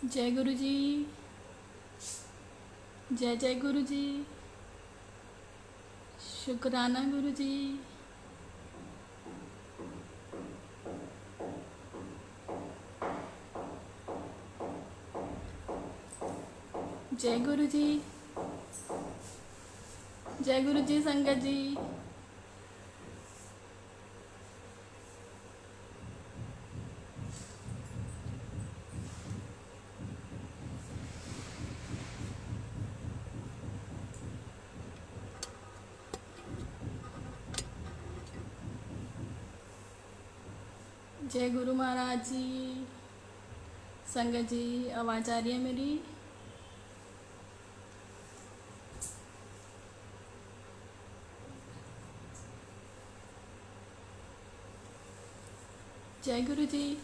जय गुरु जी। जय जय गुरु जी। शुक्राना गुरु जी। जय गुरु जी। जय गुरु जी संगत जी। जय गुरु महाराज जी। संगत जी आवाज़ आ रही है मेरी? जय गुरु जी।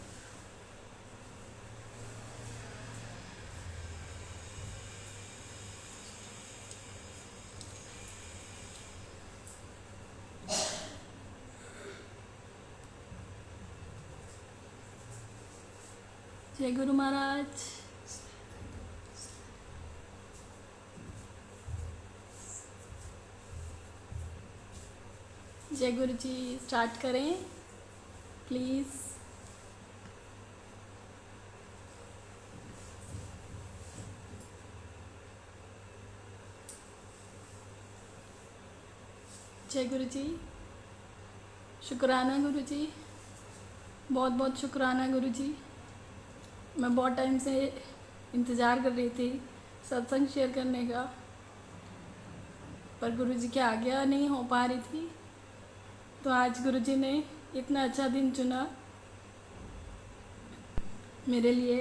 जय गुरु महाराज। जय गुरु जी। स्टार्ट करें प्लीज़। जय गुरु जी। शुक्राना गुरु जी। बहुत बहुत शुक्राना गुरु जी। मैं बहुत टाइम से इंतज़ार कर रही थी सत्संग शेयर करने का, पर गुरु जी के आज्ञा नहीं हो पा रही थी। तो आज गुरु जी ने इतना अच्छा दिन चुना मेरे लिए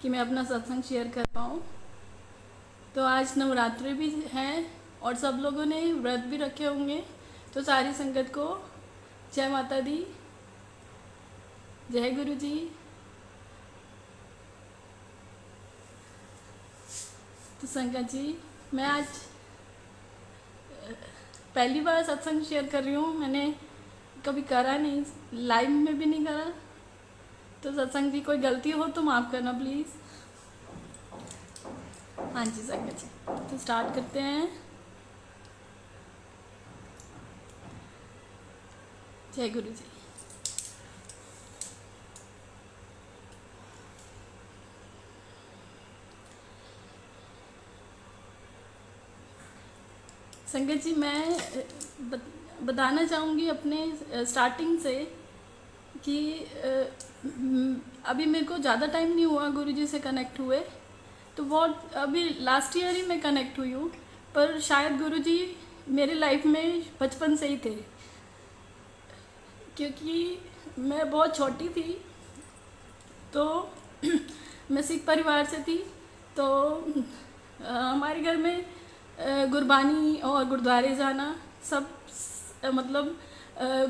कि मैं अपना सत्संग शेयर कर पाऊँ। तो आज नवरात्रि भी हैं और सब लोगों ने व्रत भी रखे होंगे। तो सारी संगत को जय माता दी। जय गुरु जी। तो संगत जी, मैं आज पहली बार सत्संग शेयर कर रही हूँ। मैंने कभी करा नहीं, लाइव में भी नहीं करा। तो सत्संग जी कोई गलती हो तो माफ़ करना प्लीज़। हाँ जी संगत जी, तो स्टार्ट करते हैं। जय गुरु जी। संगत जी, मैं बताना चाहूँगी अपने स्टार्टिंग से कि अभी मेरे को ज़्यादा टाइम नहीं हुआ गुरु जी से कनेक्ट हुए। तो बहुत अभी लास्ट ईयर ही मैं कनेक्ट हुई हूँ, पर शायद गुरु जी मेरे लाइफ में बचपन से ही थे, क्योंकि मैं बहुत छोटी थी। तो मैं सिख परिवार से थी। तो हमारे घर में गुरबानी और गुरुद्वारे जाना सब मतलब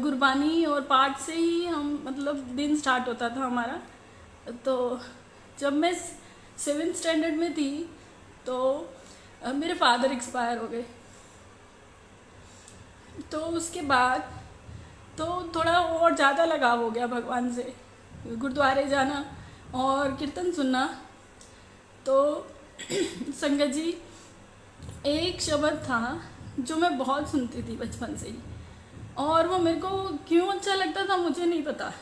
गुरबानी और पाठ से ही हम मतलब दिन स्टार्ट होता था हमारा। तो जब मैं 7th स्टैंडर्ड में थी तो मेरे फादर एक्सपायर हो गए। तो उसके बाद तो थोड़ा और ज़्यादा लगाव हो गया भगवान से, गुरुद्वारे जाना और कीर्तन सुनना। तो संगत जी, एक शब्द था जो मैं बहुत सुनती थी बचपन से ही, और वो मेरे को क्यों अच्छा लगता था मुझे नहीं पता।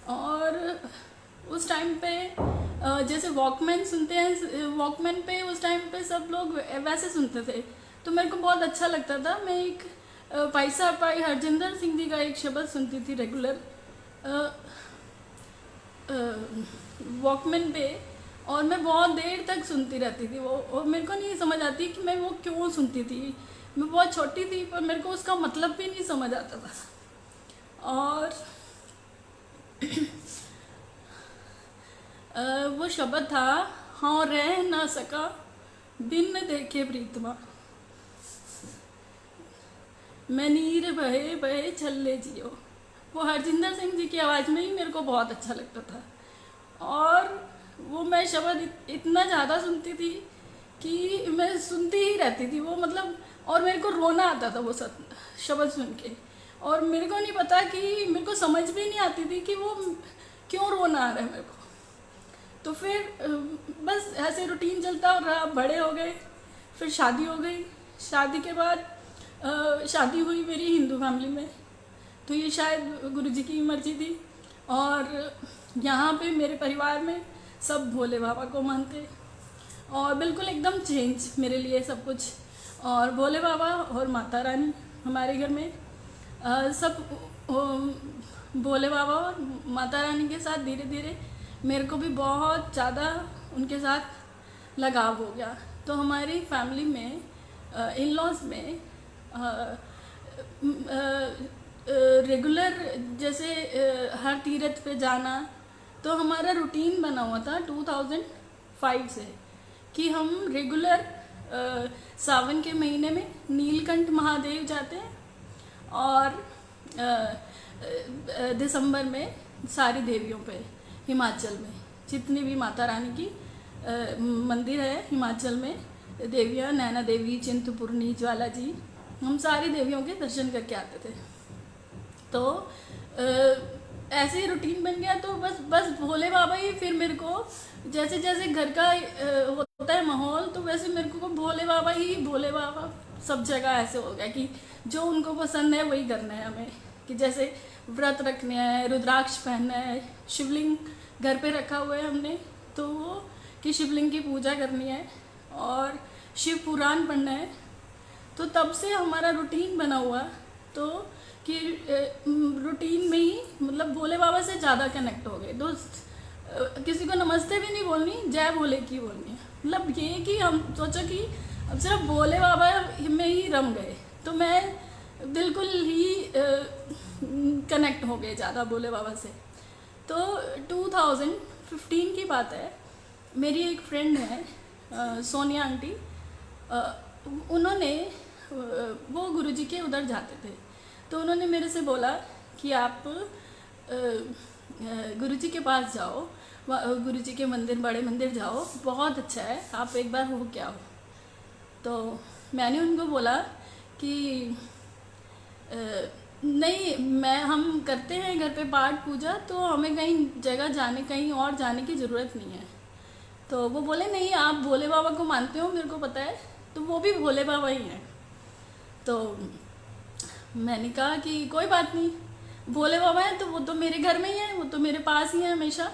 और उस टाइम पे जैसे वॉकमैन सुनते हैं, वॉकमैन पे उस टाइम पे सब लोग वैसे सुनते थे, तो मेरे को बहुत अच्छा लगता था। मैं एक भाई साहब भाई हरजिंदर सिंह जी का एक शब्द सुनती थी रेगुलर वॉकमैन पे, और मैं बहुत देर तक सुनती रहती थी वो, और मेरे को नहीं समझ आती कि मैं वो क्यों सुनती थी। मैं बहुत छोटी थी, पर मेरे को उसका मतलब भी नहीं समझ आता था। और वो शब्द था, हाँ रह ना सका बिन देखे प्रीतमा, मैं नीर बहे बहे छल्ले जियो। वो हरजिंदर सिंह जी की आवाज़ में ही मेरे को बहुत अच्छा लगता था, और वो मैं शब्द इतना ज़्यादा सुनती थी कि मैं सुनती ही रहती थी वो, मतलब। और मेरे को रोना आता था वो शब्द सुन के, और मेरे को नहीं पता कि मेरे को समझ भी नहीं आती थी कि वो क्यों रोना आ रहा है मेरे को। तो फिर बस ऐसे रूटीन चलता रहा, बड़े हो गए, फिर शादी हो गई। शादी के बाद शादी हुई मेरी हिंदू फैमिली में, तो ये शायद गुरुजी की मर्जी थी। और यहाँ पे मेरे परिवार में सब भोले बाबा को मानते, और बिल्कुल एकदम चेंज मेरे लिए सब कुछ। और भोले बाबा और माता रानी हमारे घर में सब भोले बाबा और माता रानी के साथ धीरे धीरे मेरे को भी बहुत ज़्यादा उनके साथ लगाव हो गया। तो हमारी फैमिली में इन लॉज में रेगुलर जैसे हर तीर्थ पे जाना, तो हमारा रूटीन बना हुआ था 2005 से कि हम रेगुलर सावन के महीने में नीलकंठ महादेव जाते हैं, और दिसंबर में सारी देवियों पे हिमाचल में जितनी भी माता रानी की मंदिर है हिमाचल में, देवियाँ नैना देवी, चिंतपूर्णी, ज्वाला जी, हम सारी देवियों के दर्शन करके आते थे। तो ऐसे ही रूटीन बन गया। तो बस भोले बाबा ही फिर मेरे को जैसे जैसे घर का होता है माहौल, तो वैसे मेरे को भोले बाबा सब जगह ऐसे हो गया कि जो उनको पसंद है वही करना है हमें। कि जैसे व्रत रखने हैं, रुद्राक्ष पहनना है, शिवलिंग घर पे रखा हुआ है हमने, तो वो कि शिवलिंग की पूजा करनी है और शिव पुराण पढ़ना है। तो तब से हमारा रूटीन बना हुआ, तो कि रूटीन में ही मतलब भोले बाबा से ज़्यादा कनेक्ट हो गए। तो किसी को नमस्ते भी नहीं बोलनी, जय भोले की बोलनी। मतलब ये कि हम सोचा कि अब सिर्फ भोले बाबा में ही रम गए, तो मैं बिल्कुल ही कनेक्ट हो गए ज़्यादा भोले बाबा से। तो 2015 की बात है, मेरी एक फ्रेंड है सोनिया आंटी, उन्होंने वो गुरुजी के उधर जाते थे, तो उन्होंने मेरे से बोला कि आप गुरुजी के पास जाओ, गुरुजी के मंदिर, बड़े मंदिर जाओ, बहुत अच्छा है, आप एक बार हो क्या हो। तो मैंने उनको बोला कि नहीं, हम करते हैं घर पे पाठ पूजा, तो हमें कहीं और जाने की ज़रूरत नहीं है। तो वो बोले नहीं, आप भोले बाबा को मानते हो, मेरे को पता है, तो वो भी भोले बाबा ही हैं। तो मैंने कहा कि कोई बात नहीं, भोले बाबा हैं तो वो तो मेरे घर में ही है, वो तो मेरे पास ही है हमेशा,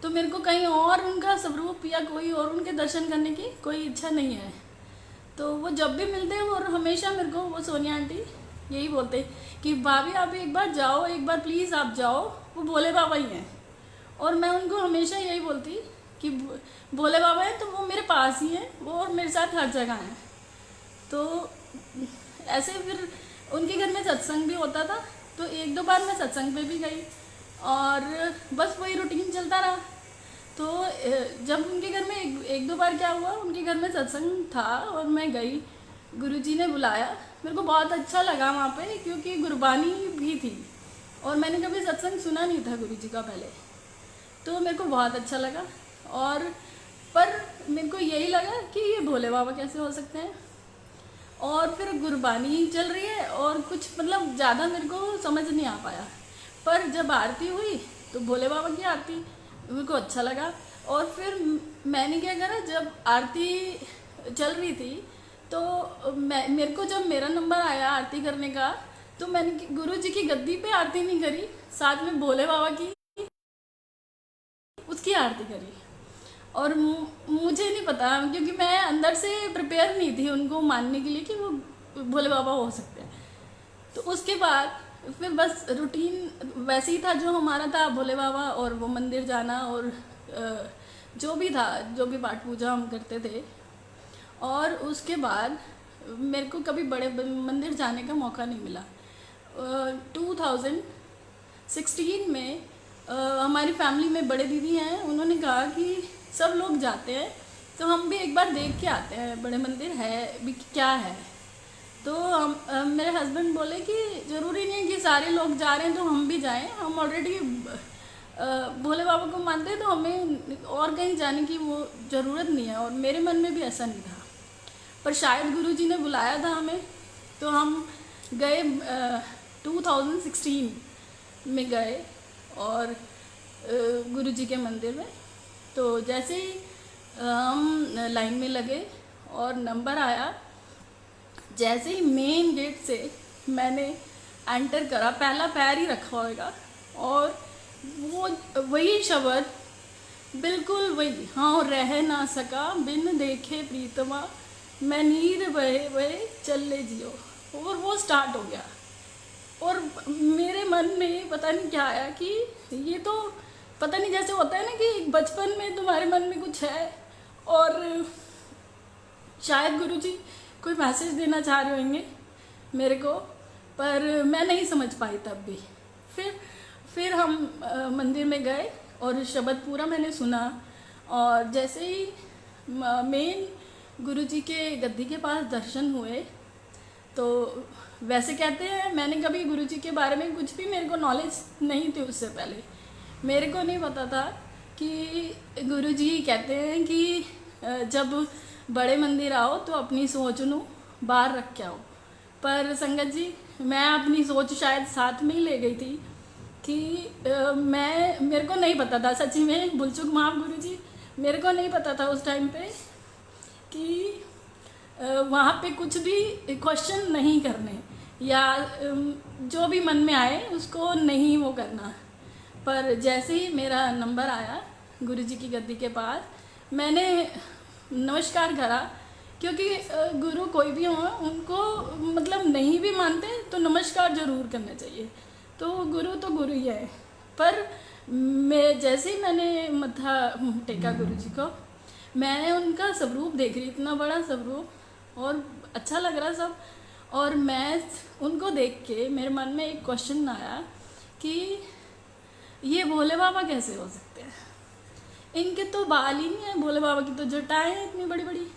तो मेरे को कहीं और उनका स्वरूप या कोई और उनके दर्शन करने की कोई इच्छा नहीं है। तो वो जब भी मिलते हैं और हमेशा मेरे को वो सोनिया आंटी यही बोलते कि भाभी आप एक बार जाओ, एक बार प्लीज़ आप जाओ, वो भोले बाबा ही हैं। और मैं उनको हमेशा यही बोलती कि भोले बाबा हैं तो वो मेरे पास ही हैं, वो और मेरे साथ हर जगह हैं। तो ऐसे फिर उनके घर में सत्संग भी होता था, तो एक दो बार मैं सत्संग पे भी गई, और बस वही रूटीन चलता रहा। तो जब उनके घर में एक दो बार क्या हुआ, उनके घर में सत्संग था और मैं गई, गुरुजी ने बुलाया, मेरे को बहुत अच्छा लगा वहाँ पे, क्योंकि गुरबानी भी थी और मैंने कभी सत्संग सुना नहीं था गुरुजी का पहले, तो मेरे को बहुत अच्छा लगा। और पर मेरे को यही लगा कि ये भोले बाबा कैसे हो सकते हैं। और फिर गुरबानी चल रही है और कुछ मतलब ज़्यादा मेरे को समझ नहीं आ पाया, पर जब आरती हुई तो भोले बाबा की आरती मेरे को अच्छा लगा। और फिर मैंने क्या करा, जब आरती चल रही थी तो मेरे को जब मेरा नंबर आया आरती करने का, तो मैंने गुरु जी की गद्दी पे आरती नहीं करी, साथ में भोले बाबा की उसकी आरती करी। और मुझे नहीं पता, क्योंकि मैं अंदर से प्रिपेयर नहीं थी उनको मानने के लिए कि वो भोले बाबा हो सकते हैं। तो उसके बाद फिर बस रूटीन वैसे ही था जो हमारा था, भोले बाबा और वो मंदिर जाना और जो भी था, जो भी पाठ पूजा हम करते थे। और उसके बाद मेरे को कभी बड़े मंदिर जाने का मौका नहीं मिला। 2016 में हमारी फैमिली में बड़े दीदी हैं, उन्होंने कहा कि सब लोग जाते हैं तो हम भी एक बार देख के आते हैं बड़े मंदिर है भी क्या है। तो मेरे हस्बैंड बोले कि ज़रूरी नहीं कि सारे लोग जा रहे हैं तो हम भी जाएं, हम ऑलरेडी भोले बाबा को मानते हैं तो हमें और कहीं जाने की वो ज़रूरत नहीं है। और मेरे मन में भी ऐसा नहीं था, पर शायद गुरुजी ने बुलाया था हमें, तो हम गए 2016 में गए और गुरुजी के मंदिर में। तो जैसे ही हम लाइन में लगे और नंबर आया, जैसे ही मेन गेट से मैंने एंटर करा, पहला पैर ही रखा होगा, और वो वही शब्द, बिल्कुल वही, हाँ रह ना सका बिन देखे प्रीतमा, मैं नीर बहे बहे चले जियो, और वो स्टार्ट हो गया। और मेरे मन में पता नहीं क्या आया कि ये तो पता नहीं, जैसे होता है ना कि बचपन में तुम्हारे मन में कुछ है और शायद गुरुजी कोई मैसेज देना चाह रहे होंगे मेरे को, पर मैं नहीं समझ पाई तब भी। फिर हम मंदिर में गए और शब्द पूरा मैंने सुना, और जैसे ही मेन गुरुजी के गद्दी के पास दर्शन हुए, तो वैसे कहते हैं, मैंने कभी गुरुजी के बारे में कुछ भी, मेरे को नॉलेज नहीं थी उससे पहले, मेरे को नहीं पता था कि गुरुजी कहते हैं कि जब बड़े मंदिर आओ तो अपनी सोच नू बाहर रख के आओ। पर संगत जी, मैं अपनी सोच शायद साथ में ही ले गई थी कि मेरे को नहीं पता था, सच्ची में भूल-चूक माफ गुरुजी, मेरे को नहीं पता था उस टाइम पे कि वहाँ पे कुछ भी क्वेश्चन नहीं करने, या जो भी मन में आए उसको नहीं वो करना। पर जैसे ही मेरा नंबर आया गुरुजी की गद्दी के पास, मैंने नमस्कार करा, क्योंकि गुरु कोई भी हो उनको मतलब नहीं भी मानते तो नमस्कार ज़रूर करना चाहिए, तो गुरु ही है। पर मैं जैसे ही मैंने मत्था टेका गुरुजी को, मैंने उनका स्वरूप देख रही, इतना बड़ा स्वरूप, और अच्छा लग रहा सब, और मैं उनको देख के मेरे मन में एक क्वेश्चन आया कि ये भोले बाबा कैसे हो सकते हैं, इनके तो बाल ही नहीं है, भोले बाबा की तो जटाएं हैं इतनी बड़ी बड़ी,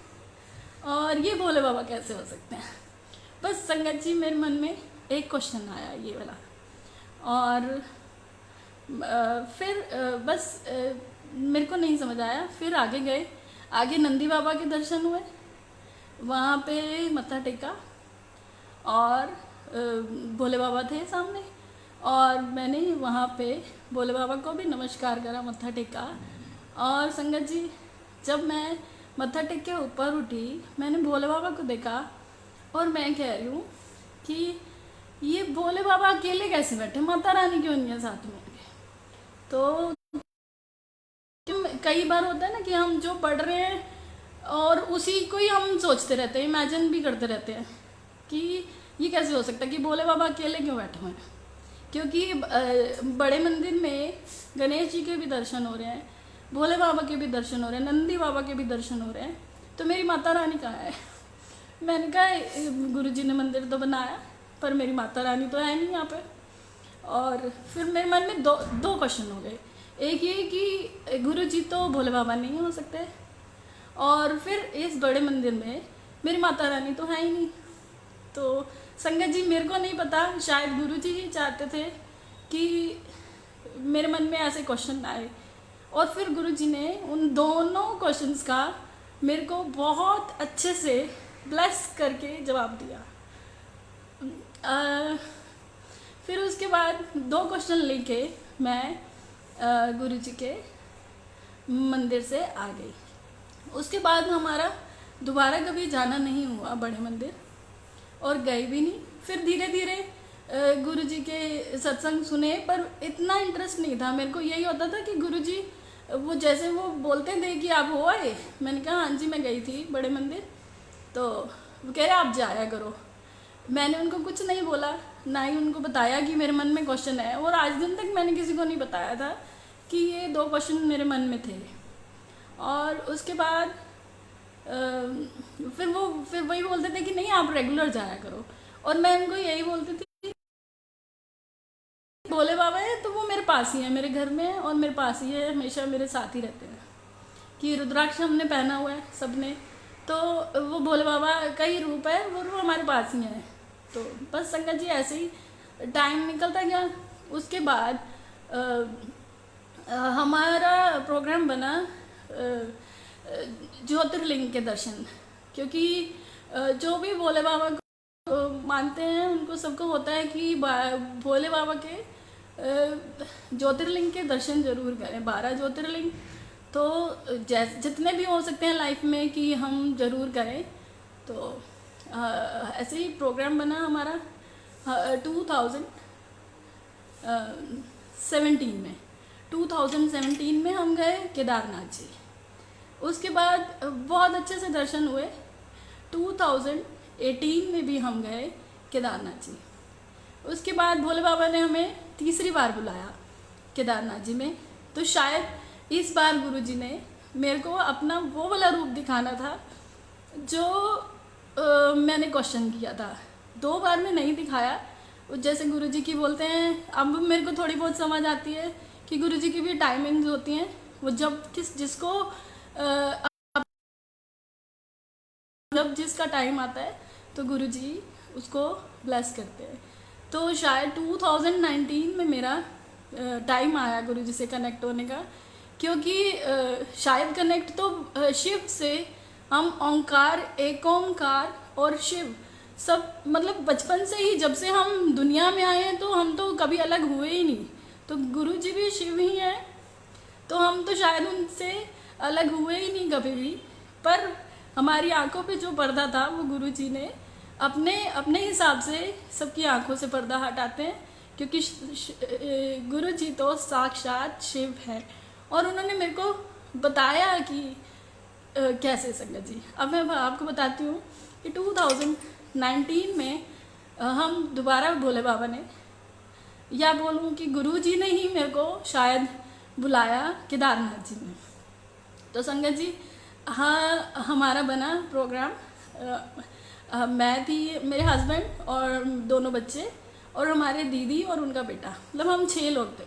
और ये भोले बाबा कैसे हो सकते हैं। बस संगत जी, मेरे मन में एक क्वेश्चन आया ये वाला, और फिर बस मेरे को नहीं समझ आया। फिर आगे गए, आगे नंदी बाबा के दर्शन हुए, वहाँ पे मत्था टेका, और भोले बाबा थे सामने, और मैंने वहाँ पे भोले बाबा को भी नमस्कार करा, मत्था टेका। और संगत जी, जब मैं मत्था टेक के ऊपर उठी, मैंने भोले बाबा को देखा, और मैं कह रही हूँ कि ये भोले बाबा अकेले कैसे बैठे, माता रानी क्यों नहीं है साथ में। तो कई बार होता है ना कि हम जो पढ़ रहे हैं और उसी को ही हम सोचते रहते हैं, इमेजिन भी करते रहते हैं कि ये कैसे हो सकता है कि भोले बाबा अकेले क्यों बैठे हुए हैं, क्योंकि बड़े मंदिर में गणेश जी के भी दर्शन हो रहे हैं, भोले बाबा के भी दर्शन हो रहे हैं, नंदी बाबा के भी दर्शन हो रहे हैं, तो मेरी माता रानी कहाँ है। मैंने कहा गुरुजी ने मंदिर तो बनाया, पर मेरी माता रानी तो है नहीं यहाँ पे। और फिर मेरे मन में दो क्वेश्चन हो गए, एक ये कि गुरुजी तो भोले बाबा नहीं हो सकते, और फिर इस बड़े मंदिर में मेरी माता रानी तो है ही नहीं। तो संगत जी, मेरे को नहीं पता, शायद गुरुजी ही चाहते थे कि मेरे मन में ऐसे क्वेश्चन आए, और फिर गुरुजी ने उन दोनों क्वेश्चंस का मेरे को बहुत अच्छे से ब्लेस करके जवाब दिया। फिर उसके बाद 2 क्वेश्चन लेके मैं गुरुजी के मंदिर से आ गई। उसके बाद हमारा दोबारा कभी जाना नहीं हुआ बड़े मंदिर, और गए भी नहीं। फिर धीरे धीरे गुरुजी के सत्संग सुने, पर इतना इंटरेस्ट नहीं था मेरे को। यही होता था कि गुरुजी वो जैसे वो बोलते थे कि आप हो आए, मैंने कहा हाँ जी मैं गई थी बड़े मंदिर, तो वो कह रहे आप जाया करो। मैंने उनको कुछ नहीं बोला, ना ही उनको बताया कि मेरे मन में क्वेश्चन है, और आज दिन तक मैंने किसी को नहीं बताया था कि ये 2 क्वेश्चन मेरे मन में थे। और उसके बाद फिर वही बोलते थे कि नहीं आप रेगुलर जाया करो, और मैं उनको यही बोलती थी भोले बाबा है तो वो मेरे पास ही है, मेरे घर में और मेरे पास ही है, हमेशा मेरे साथ ही रहते हैं। कि रुद्राक्ष हमने पहना हुआ है सबने, तो वो भोले बाबा का ही रूप है, वो हमारे पास ही है। तो बस संगत जी ऐसे ही टाइम निकलता गया। उसके बाद हमारा प्रोग्राम बना ज्योतिर्लिंग के दर्शन, क्योंकि जो भी भोले बाबा को मानते हैं उनको सबको होता है कि भोले बाबा के ज्योतिर्लिंग के दर्शन जरूर करें। 12 ज्योतिर्लिंग, तो जैसे जितने भी हो सकते हैं लाइफ में कि हम ज़रूर करें। तो ऐसे ही प्रोग्राम बना हमारा 2017 में। 2017 में हम गए केदारनाथ जी। उसके बाद बहुत अच्छे से दर्शन हुए। 2018 में भी हम गए केदारनाथ जी। उसके बाद भोले बाबा ने हमें तीसरी बार बुलाया केदारनाथ जी में। तो शायद इस बार गुरुजी ने मेरे को अपना वो वाला रूप दिखाना था जो मैंने क्वेश्चन किया था। 2 बार में नहीं दिखाया। जैसे गुरुजी की बोलते हैं, अब मेरे को थोड़ी बहुत समझ आती है कि गुरुजी की भी टाइमिंग्स होती हैं। वो जब जिसको जब जिसका टाइम आता है तो गुरुजी उसको ब्लेस करते हैं। तो शायद 2019 में मेरा टाइम आया गुरुजी से कनेक्ट होने का, क्योंकि शायद कनेक्ट तो शिव से हम ओंकार, एक ओंकार और शिव सब, मतलब बचपन से ही जब से हम दुनिया में आए हैं तो हम तो कभी अलग हुए ही नहीं। तो गुरुजी भी शिव ही हैं, तो हम तो शायद उनसे अलग हुए ही नहीं कभी भी। पर हमारी आंखों पे जो पर्दा था वो गुरुजी ने अपने अपने हिसाब से सबकी आंखों से पर्दा हटाते हैं, क्योंकि गुरुजी तो साक्षात शिव है। और उन्होंने मेरे को बताया कि कैसे संगत जी। अब मैं आपको बताती हूँ कि 2019 में हम दोबारा भोले बाबा ने, या बोलूँ कि गुरुजी ने ही मेरे को शायद बुलाया केदारनाथ जी में। तो संगत जी, हाँ, हमारा बना प्रोग्राम। मैं थी, मेरे हस्बैंड और 2 बच्चे और हमारे दीदी और उनका बेटा, मतलब हम 6 लोग थे।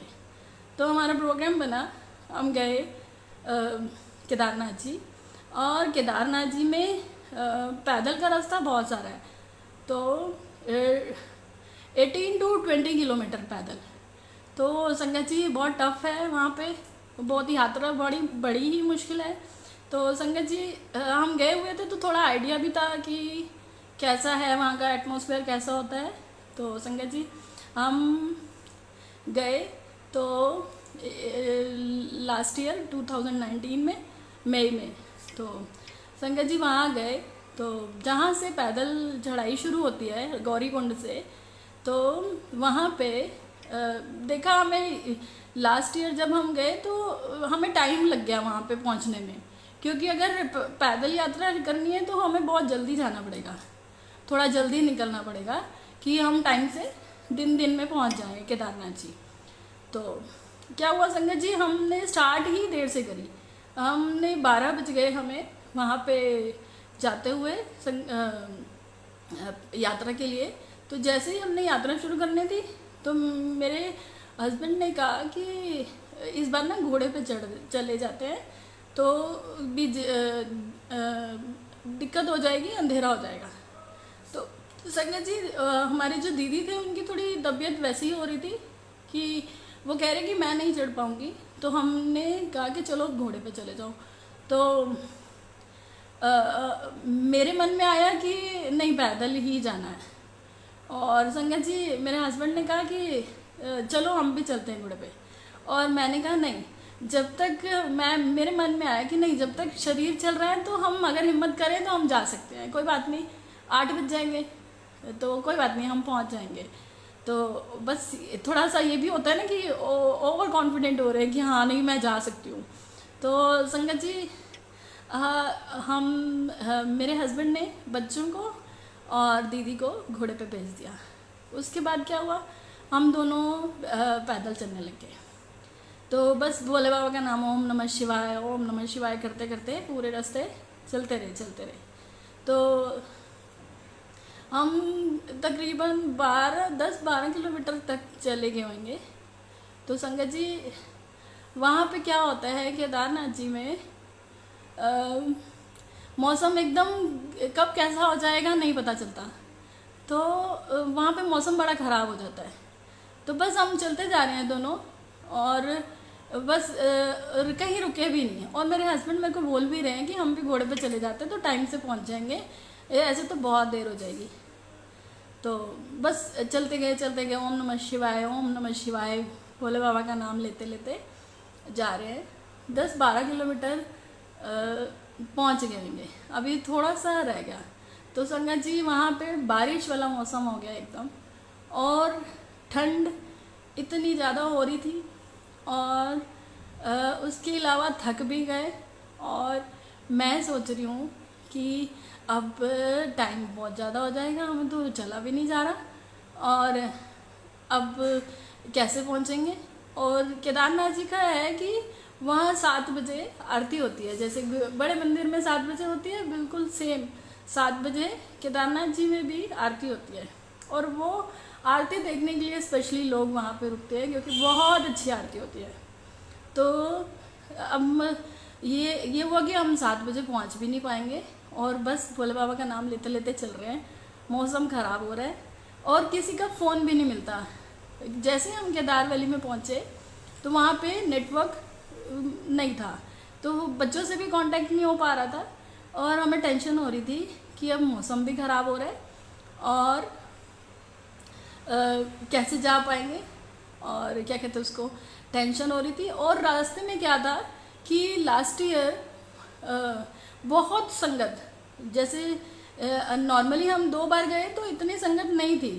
तो हमारा प्रोग्राम बना, हम गए केदारनाथ जी। और केदारनाथ जी में पैदल का रास्ता बहुत सारा है, तो 18 to 20 किलोमीटर पैदल। तो संगत जी बहुत टफ है वहाँ पे, बहुत ही यात्रा बड़ी ही मुश्किल है। तो संगत जी हम गए हुए थे तो थोड़ा आइडिया भी था कि कैसा है वहाँ का एटमॉस्फेयर, कैसा होता है। तो संगत जी हम गए तो लास्ट ईयर 2019 में मई में। तो संगत जी वहाँ गए तो जहाँ से पैदल चढ़ाई शुरू होती है गौरीकुंड से, तो वहाँ पे देखा हमें लास्ट ईयर जब हम गए तो हमें टाइम लग गया वहाँ पे पहुँचने में, क्योंकि अगर पैदल यात्रा करनी है तो हमें बहुत जल्दी जाना पड़ेगा, थोड़ा जल्दी निकलना पड़ेगा कि हम टाइम से दिन में पहुँच जाएँ केदारनाथ जी। तो क्या हुआ संगत जी, हमने स्टार्ट ही देर से करी। हमने 12 बज गए हमें वहाँ पे जाते हुए यात्रा के लिए। तो जैसे ही हमने यात्रा शुरू करनी थी तो मेरे हस्बैंड ने कहा कि इस बार ना घोड़े पे चले जाते हैं तो भी दिक्कत हो जाएगी, अंधेरा हो जाएगा। तो संगत जी हमारे जो दीदी थे उनकी थोड़ी तबीयत वैसी ही हो रही थी कि वो कह रहे कि मैं नहीं चढ़ पाऊँगी। तो हमने कहा कि चलो घोड़े पे चले जाओ। तो मेरे मन में आया कि नहीं, पैदल ही जाना है। और संगत जी मेरे हस्बैंड ने कहा कि चलो हम भी चलते हैं घोड़े पे। और मैंने कहा नहीं, जब तक मेरे मन में आया कि नहीं, जब तक शरीर चल रहा है तो हम अगर हिम्मत करें तो हम जा सकते हैं, कोई बात नहीं, 8 बज जाएंगे तो कोई बात नहीं, हम पहुंच जाएंगे। तो बस थोड़ा सा ये भी होता है ना कि ओवर कॉन्फिडेंट हो रहे हैं कि हाँ नहीं मैं जा सकती हूँ। तो संगत जी मेरे हस्बैंड ने बच्चों को और दीदी को घोड़े पे भेज दिया। उसके बाद क्या हुआ, हम दोनों पैदल चलने लग गए। तो बस भोले बाबा का नाम ओम नमः शिवाय करते करते पूरे रास्ते चलते रहे। तो हम तकरीबन 10-12 किलोमीटर तक चले गए होंगे। तो संगत जी वहाँ पे क्या होता है केदारनाथ जी में, मौसम एकदम कब कैसा हो जाएगा नहीं पता चलता। तो वहाँ पे मौसम बड़ा ख़राब हो जाता है। तो बस हम चलते जा रहे हैं दोनों, और बस कहीं रुके भी नहीं। और मेरे हस्बैंड मेरे को बोल भी रहे हैं कि हम भी घोड़े पे चले जाते हैं तो टाइम से पहुँच जाएंगे, ऐसे तो बहुत देर हो जाएगी। तो बस चलते गए ओम नमः शिवाय भोले बाबा का नाम लेते लेते जा रहे हैं। 10-12 किलोमीटर पहुंच गए होंगे, अभी थोड़ा सा रह गया। तो संगत जी वहाँ पे बारिश वाला मौसम हो गया एकदम, और ठंड इतनी ज़्यादा हो रही थी, और उसके अलावा थक भी गए। और मैं सोच रही हूँ कि अब टाइम बहुत ज़्यादा हो जाएगा, हमें तो चला भी नहीं जा रहा, और अब कैसे पहुँचेंगे। और केदारनाथ जी का है कि वहाँ 7 बजे आरती होती है, जैसे बड़े मंदिर में 7 बजे होती है, बिल्कुल सेम 7 बजे केदारनाथ जी में भी आरती होती है। और वो आरती देखने के लिए स्पेशली लोग वहाँ पे रुकते हैं, क्योंकि बहुत अच्छी आरती होती है। तो अब ये हुआ कि हम 7 बजे पहुँच भी नहीं पाएंगे, और बस भोले बाबा का नाम लेते लेते चल रहे हैं। मौसम ख़राब हो रहा है और किसी का फ़ोन भी नहीं मिलता। जैसे हम केदार वैली में पहुँचे तो वहाँ पे नेटवर्क नहीं था, तो बच्चों से भी कांटेक्ट नहीं हो पा रहा था, और हमें टेंशन हो रही थी कि अब मौसम भी ख़राब हो रहा है और कैसे जा पाएंगे, और क्या कहते हैं उसको, टेंशन हो रही थी। और रास्ते में क्या था कि लास्ट ईयर बहुत संगत, जैसे नॉर्मली हम 2 बार गए तो इतनी संगत नहीं थी।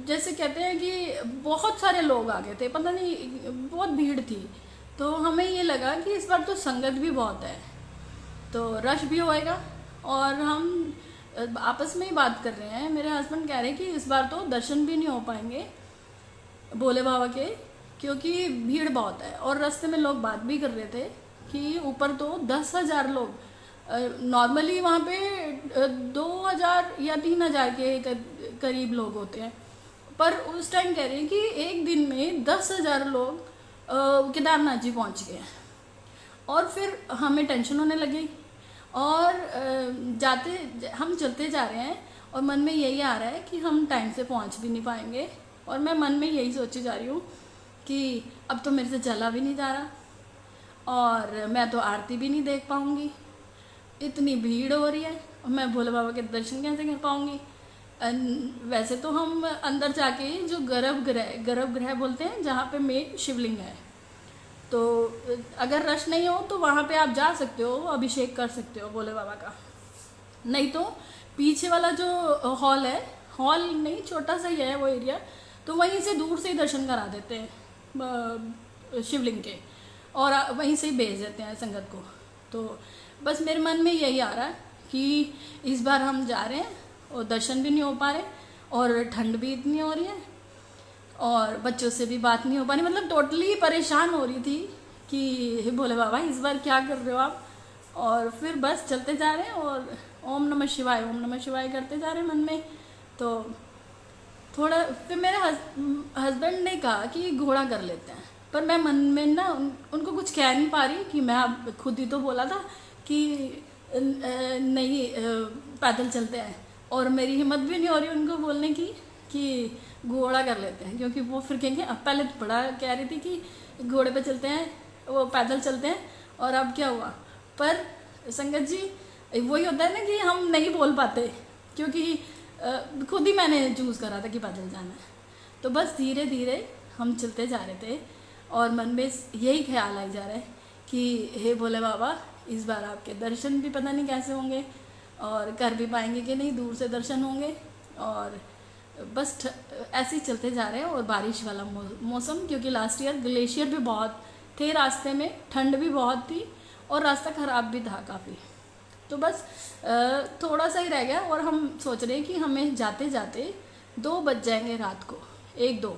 जैसे कहते हैं कि बहुत सारे लोग आ गए थे, पता नहीं बहुत भीड़ थी। तो हमें ये लगा कि इस बार तो संगत भी बहुत है, तो रश भी होएगा। और हम आपस में ही बात कर रहे हैं, मेरे हस्बैंड कह रहे हैं कि इस बार तो दर्शन भी नहीं हो पाएंगे भोले बाबा के, क्योंकि भीड़ बहुत है। और रास्ते में लोग बात भी कर रहे थे कि ऊपर तो 10,000 लोग, नॉर्मली वहाँ पे 2,000 या 3,000 के करीब लोग होते हैं, पर उस टाइम कह रहे हैं कि एक दिन में 10,000 लोग केदारनाथ जी पहुँच गए। और फिर हमें टेंशन होने लगी, और हम चलते जा रहे हैं, और मन में यही आ रहा है कि हम टाइम से पहुँच भी नहीं पाएंगे। और मैं मन में यही सोची जा रही हूँ कि अब तो मेरे से चला भी नहीं जा रहा, और मैं तो आरती भी नहीं देख पाऊँगी, इतनी भीड़ हो रही है, और मैं भोले बाबा के दर्शन कैसे कर पाऊँगी। वैसे तो हम अंदर जाके जो गर्भगृह बोलते हैं, जहाँ पे मेन शिवलिंग है, तो अगर रश नहीं हो तो वहाँ पे आप जा सकते हो, अभिषेक कर सकते हो भोले बाबा का। नहीं तो पीछे वाला जो हॉल है, हॉल नहीं छोटा सा ही है वो एरिया, तो वहीं से दूर से ही दर्शन करा देते हैं शिवलिंग के, और वहीं से ही भेज देते हैं संगत को। तो बस मेरे मन में यही आ रहा है कि इस बार हम जा रहे हैं और दर्शन भी नहीं हो पा रहे, और ठंड भी इतनी हो रही है, और बच्चों से भी बात नहीं हो पा रही, मतलब टोटली परेशान हो रही थी कि हे भोले बाबा इस बार क्या कर रहे हो आप। और फिर बस चलते जा रहे हैं, और ओम नमः शिवाय करते जा रहे हैं मन में। तो थोड़ा फिर मेरे हस्बैंड ने कहा कि घोड़ा कर लेते हैं, पर मैं मन में ना उनको कुछ कह नहीं पा रही कि मैं अब खुद ही तो बोला था कि नहीं पैदल चलते हैं, और मेरी हिम्मत भी नहीं हो रही उनको बोलने की कि घोड़ा कर लेते हैं, क्योंकि वो फिर कहेंगे। अब पहले तो बड़ा कह रही थी कि घोड़े पे चलते हैं, वो पैदल चलते हैं, और अब क्या हुआ। पर संगत जी वही होता है ना कि हम नहीं बोल पाते, क्योंकि खुद ही मैंने चूज़ करा था कि पैदल जाना है। तो बस धीरे धीरे हम चलते जा रहे थे, और मन में यही ख्याल आई जा रहा है कि हे भोले बाबा इस बार आपके दर्शन भी पता नहीं कैसे होंगे, और कर भी पाएंगे कि नहीं, दूर से दर्शन होंगे। और बस ऐसे ही चलते जा रहे हैं। और बारिश वाला मौसम, क्योंकि लास्ट ईयर ग्लेशियर भी बहुत थे रास्ते में, ठंड भी बहुत थी, और रास्ता ख़राब भी था काफ़ी। तो बस थोड़ा सा ही रह गया, और हम सोच रहे हैं कि हमें जाते जाते 2 बज जाएंगे रात को, 1-2।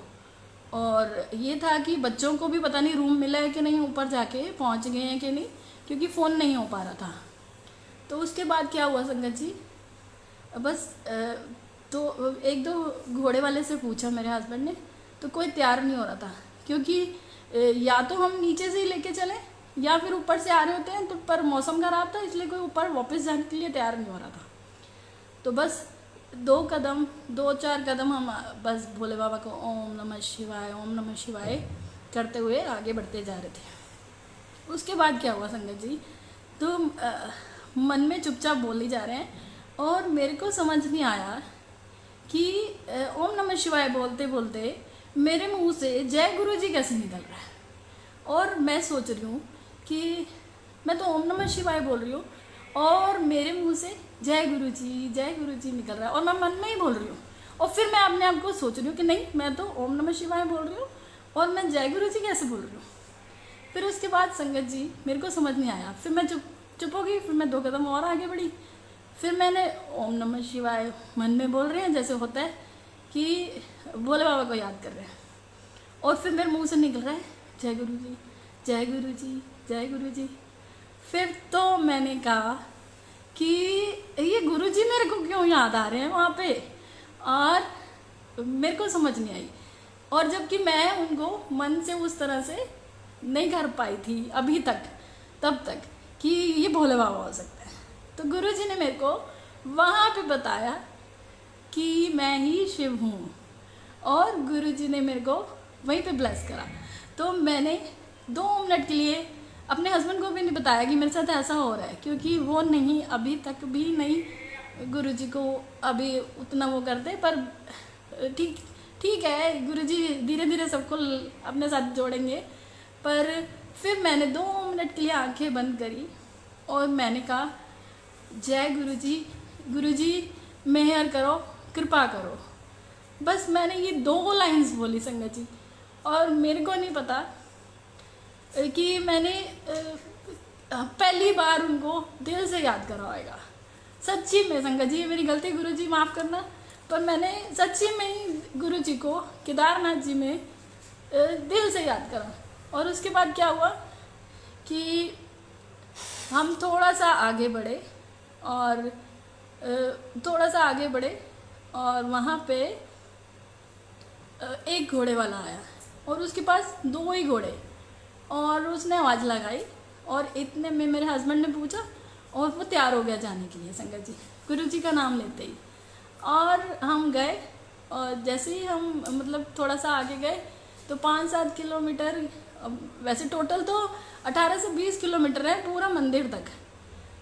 और ये था कि बच्चों को भी पता नहीं रूम मिला है कि नहीं, ऊपर जाके पहुंच गए हैं कि नहीं, क्योंकि फ़ोन नहीं हो पा रहा था। तो उसके बाद क्या हुआ संगत जी, बस तो 1-2 घोड़े वाले से पूछा मेरे हस्बैंड ने, तो कोई तैयार नहीं हो रहा था, क्योंकि या तो हम नीचे से ही लेके चले या फिर ऊपर से आ रहे होते हैं, तो पर मौसम ख़राब था, इसलिए कोई ऊपर वापस जाने के लिए तैयार नहीं हो रहा था। तो बस 2-4 कदम हम बस भोले बाबा को ओम नमः शिवाय करते हुए आगे बढ़ते जा रहे थे। उसके बाद क्या हुआ संगत जी, तो मन में चुपचाप बोल ही जा रहे हैं, और मेरे को समझ नहीं आया कि ओम नमः शिवाय बोलते बोलते मेरे मुंह से जय गुरु जी कैसे निकल रहा है। और मैं सोच रही हूँ कि मैं तो ओम नमः शिवाय बोल रही हूँ और मेरे मुंह से जय गुरु जी निकल रहा है और मैं मन में ही बोल रही हूँ। और फिर मैं अपने आप को सोच रही हूँ कि नहीं, मैं तो ओम नमः शिवाय बोल रही हूँ और मैं जय गुरु जी कैसे बोल रही हूँ। फिर उसके बाद संगत जी मेरे को समझ नहीं आया, फिर मैं चुप हो गई। फिर मैं 2 कदम और आगे बढ़ी। फिर मैंने ओम नमः शिवाय मन में बोल रहे हैं जैसे होता है कि भोले बाबा को याद कर रहे हैं, और फिर मेरे मुंह से निकल रहा है जय गुरु जी जय गुरु जी जय गुरु जी। फिर तो मैंने कहा कि ये गुरु जी मेरे को क्यों याद आ रहे हैं वहाँ पे, और मेरे को समझ नहीं आई। और जबकि मैं उनको मन से उस तरह से नहीं कर पाई थी अभी तक, तब तक कि ये भोले बाबा हो सकता है। तो गुरु जी ने मेरे को वहाँ पे बताया कि मैं ही शिव हूँ, और गुरु जी ने मेरे को वहीं पे ब्लेस करा। तो मैंने 2 मिनट के लिए अपने हस्बैंड को भी नहीं बताया कि मेरे साथ ऐसा हो रहा है, क्योंकि वो नहीं, अभी तक भी नहीं गुरु जी को अभी उतना वो करते। पर ठीक है, गुरु जी धीरे धीरे सबको अपने साथ जोड़ेंगे। पर फिर मैंने 2 मिनट के लिए आंखें बंद करी और मैंने कहा जय गुरु जी मेहर करो, कृपा करो। बस मैंने ये 2 लाइंस बोली संगत जी, और मेरे को नहीं पता कि मैंने पहली बार उनको दिल से याद करा होगा। सच्ची में संगत जी, मेरी गलती, गुरु जी माफ़ करना, पर मैंने सच्ची में ही गुरु जी को केदारनाथ जी में दिल से याद करा। और उसके बाद क्या हुआ कि हम थोड़ा सा आगे बढ़े और वहाँ पे एक घोड़े वाला आया और उसके पास 2 ही घोड़े, और उसने आवाज़ लगाई और इतने में मेरे हस्बैंड ने पूछा और वो तैयार हो गया जाने के लिए संगत जी, गुरु जी का नाम लेते ही। और हम गए, और जैसे ही हम मतलब थोड़ा सा आगे गए तो 5-7 किलोमीटर, वैसे टोटल तो 18 से 20 किलोमीटर है पूरा मंदिर तक।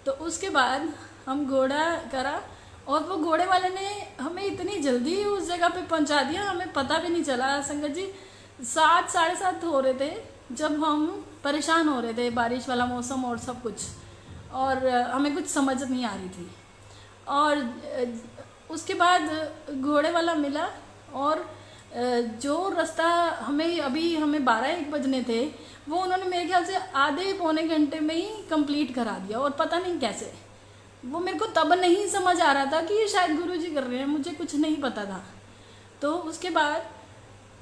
तो उसके बाद हम घोड़ा करा और वो घोड़े वाले ने हमें इतनी जल्दी उस जगह पे पहुंचा दिया, हमें पता भी नहीं चला संगत जी। 7, 7:30 हो रहे थे जब हम परेशान हो रहे थे, बारिश वाला मौसम और सब कुछ, और हमें कुछ समझ नहीं आ रही थी। और उसके बाद घोड़े वाला मिला, और जो रास्ता हमें 12-1 बजने थे वो उन्होंने मेरे ख्याल से आधे पौने घंटे में ही कंप्लीट करा दिया। और पता नहीं कैसे, वो मेरे को तब नहीं समझ आ रहा था कि ये शायद गुरु जी कर रहे हैं, मुझे कुछ नहीं पता था। तो उसके बाद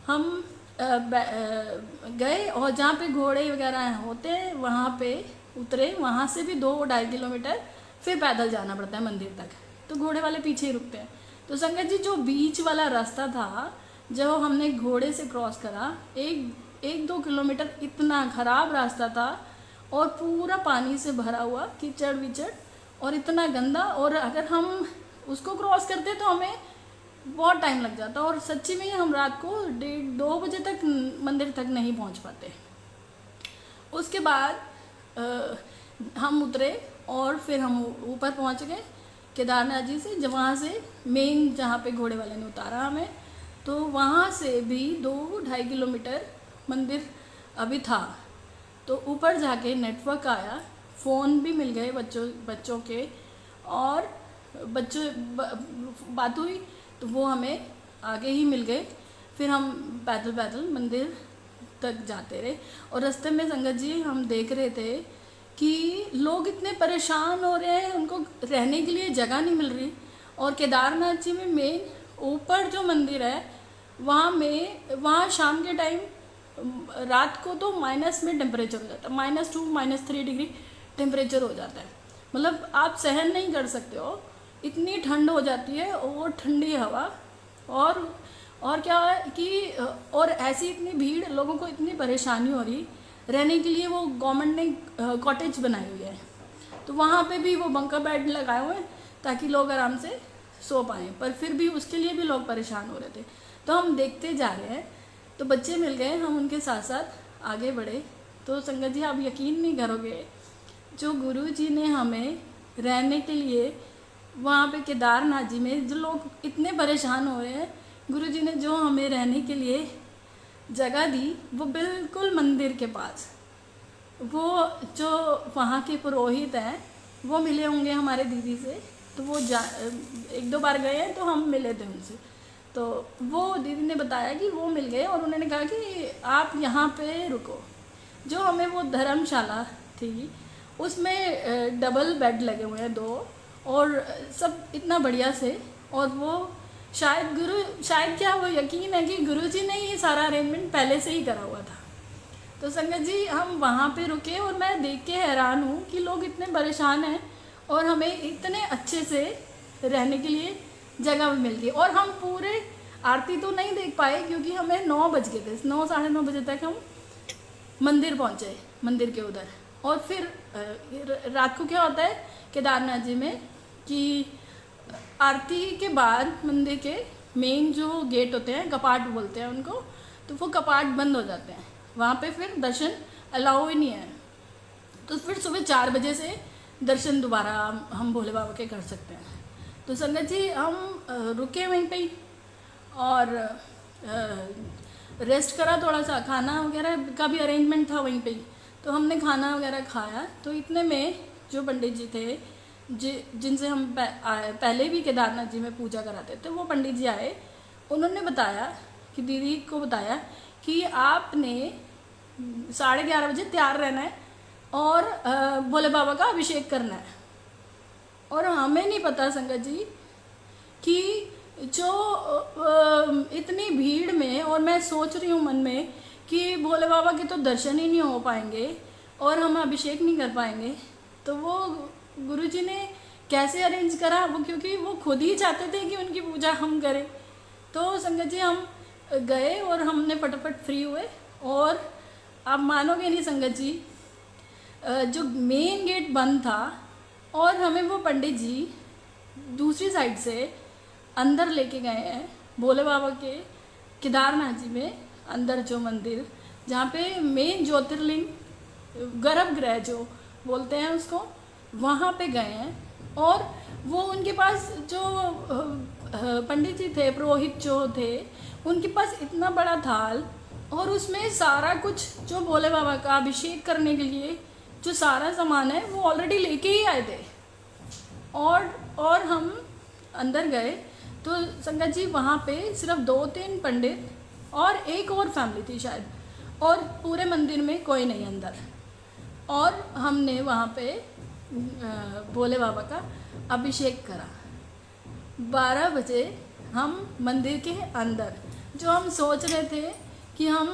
हम गए और जहाँ पे घोड़े वगैरह होते हैं वहाँ पे उतरे। वहाँ से भी 2-2.5 किलोमीटर फिर पैदल जाना पड़ता है मंदिर तक, तो घोड़े वाले पीछे ही रुकते हैं। तो संगत जी, जो बीच वाला रास्ता था जब हमने घोड़े से क्रॉस करा, 1-2 किलोमीटर इतना ख़राब रास्ता था और पूरा पानी से भरा हुआ, कीचड़ विचड़ और इतना गंदा। और अगर हम उसको क्रॉस करते तो हमें बहुत टाइम लग जाता, और सच्ची में हम रात को 1:30-2 बजे तक मंदिर तक नहीं पहुंच पाते। उसके बाद हम उतरे और फिर हम ऊपर पहुंच गए केदारनाथ जी से, जब वहाँ से मेन जहाँ पे घोड़े वाले ने उतारा हमें, तो वहाँ से भी 2-2.5 किलोमीटर मंदिर अभी था। तो ऊपर जाके नेटवर्क आया, फ़ोन भी मिल गए बच्चों के, और बात हुई तो वो हमें आगे ही मिल गए। फिर हम पैदल मंदिर तक जाते रहे, और रास्ते में संगत जी हम देख रहे थे कि लोग इतने परेशान हो रहे हैं, उनको रहने के लिए जगह नहीं मिल रही। और केदारनाथ जी में मेन ऊपर जो मंदिर है वहाँ शाम के टाइम, रात को तो माइनस में टेम्परेचर हो जाता है, -2, -3 डिग्री टेम्परेचर हो जाता है। मतलब आप सहन नहीं कर सकते हो, इतनी ठंड हो जाती है, और ठंडी हवा, और क्या है कि और ऐसी इतनी भीड़, लोगों को इतनी परेशानी हो रही रहने के लिए। वो गवर्नमेंट ने कॉटेज बनाई हुई है, तो वहाँ पे भी वो बंकर बेड लगाए हुए हैं ताकि लोग आराम से सो पाएँ, पर फिर भी उसके लिए भी लोग परेशान हो रहे थे। तो हम देखते जा रहे हैं, तो बच्चे मिल गए, हम उनके साथ साथ आगे बढ़े। तो संगत जी, आप यकीन नहीं करोगे, जो गुरु जी ने हमें रहने के लिए वहाँ पे केदारनाथ जी में, जो लोग इतने परेशान हो रहे हैं, गुरु जी ने जो हमें रहने के लिए जगह दी, वो बिल्कुल मंदिर के पास, वो जो वहाँ के पुरोहित हैं वो मिले होंगे हमारे दीदी से, तो वो एक दो बार गए हैं तो हम मिले थे उनसे। तो वो दीदी ने बताया कि वो मिल गए और उन्होंने कहा कि आप यहाँ पे रुको। जो हमें वो धर्मशाला थी उसमें डबल बेड लगे हुए हैं 2, और सब इतना बढ़िया से। और वो शायद क्या वो यकीन है कि गुरुजी ने ये सारा अरेंजमेंट पहले से ही करा हुआ था। तो संगत जी हम वहाँ पे रुके और मैं देख के हैरान हूँ कि लोग इतने परेशान हैं और हमें इतने अच्छे से रहने के लिए जगह भी मिल गई। और हम पूरे आरती तो नहीं देख पाए क्योंकि हमें 9 बज गए थे, 9 साढ़े 9 बजे तक हम मंदिर पहुँचे, मंदिर के उधर। और फिर रात को क्या होता है केदारनाथ जी में कि आरती के बाद मंदिर के मेन जो गेट होते हैं, कपाट बोलते हैं उनको, तो वो कपाट बंद हो जाते हैं, वहाँ पे फिर दर्शन अलाउ ही नहीं है। तो फिर सुबह 4 बजे से दर्शन दोबारा हम भोले बाबा के कर सकते हैं। तो संगत जी हम रुके वहीं पे ही और रेस्ट करा थोड़ा सा, खाना वगैरह का भी अरेंजमेंट था वहीं पे ही, तो हमने खाना वगैरह खाया। तो इतने में जो पंडित जी थे जिनसे हम पहले भी केदारनाथ जी में पूजा कराते थे, वो पंडित जी आए। उन्होंने बताया कि दीदी को बताया कि आपने 11:30 बजे तैयार रहना है और भोले बाबा का अभिषेक करना है। और हमें नहीं पता संगत जी कि जो इतनी भीड़ में, और मैं सोच रही हूँ मन में कि भोले बाबा के तो दर्शन ही नहीं हो पाएंगे और हम अभिषेक नहीं कर पाएंगे, तो वो गुरुजी ने कैसे अरेंज करा वो, क्योंकि वो खुद ही चाहते थे कि उनकी पूजा हम करें। तो संगत जी हम गए और हमने फटाफट फ्री हुए। और आप मानोगे नहीं संगत जी, जो मेन गेट बंद था और हमें वो पंडित जी दूसरी साइड से अंदर लेके गए हैं भोले बाबा के केदारनाथ जी में अंदर, जो मंदिर जहाँ पे मेन ज्योतिर्लिंग गर्भगृह जो बोलते हैं उसको, वहाँ पे गए हैं। और वो उनके पास जो पंडित जी थे, पुरोहित जो थे, उनके पास इतना बड़ा थाल और उसमें सारा कुछ जो भोले बाबा का अभिषेक करने के लिए जो सारा सामान है वो ऑलरेडी लेके ही आए थे। और हम अंदर गए तो संगत जी वहाँ पे सिर्फ 2-3 पंडित और एक और फैमिली थी शायद, और पूरे मंदिर में कोई नहीं अंदर। और हमने वहाँ पे भोले बाबा का अभिषेक करा। 12 बजे हम मंदिर के अंदर, जो हम सोच रहे थे कि हम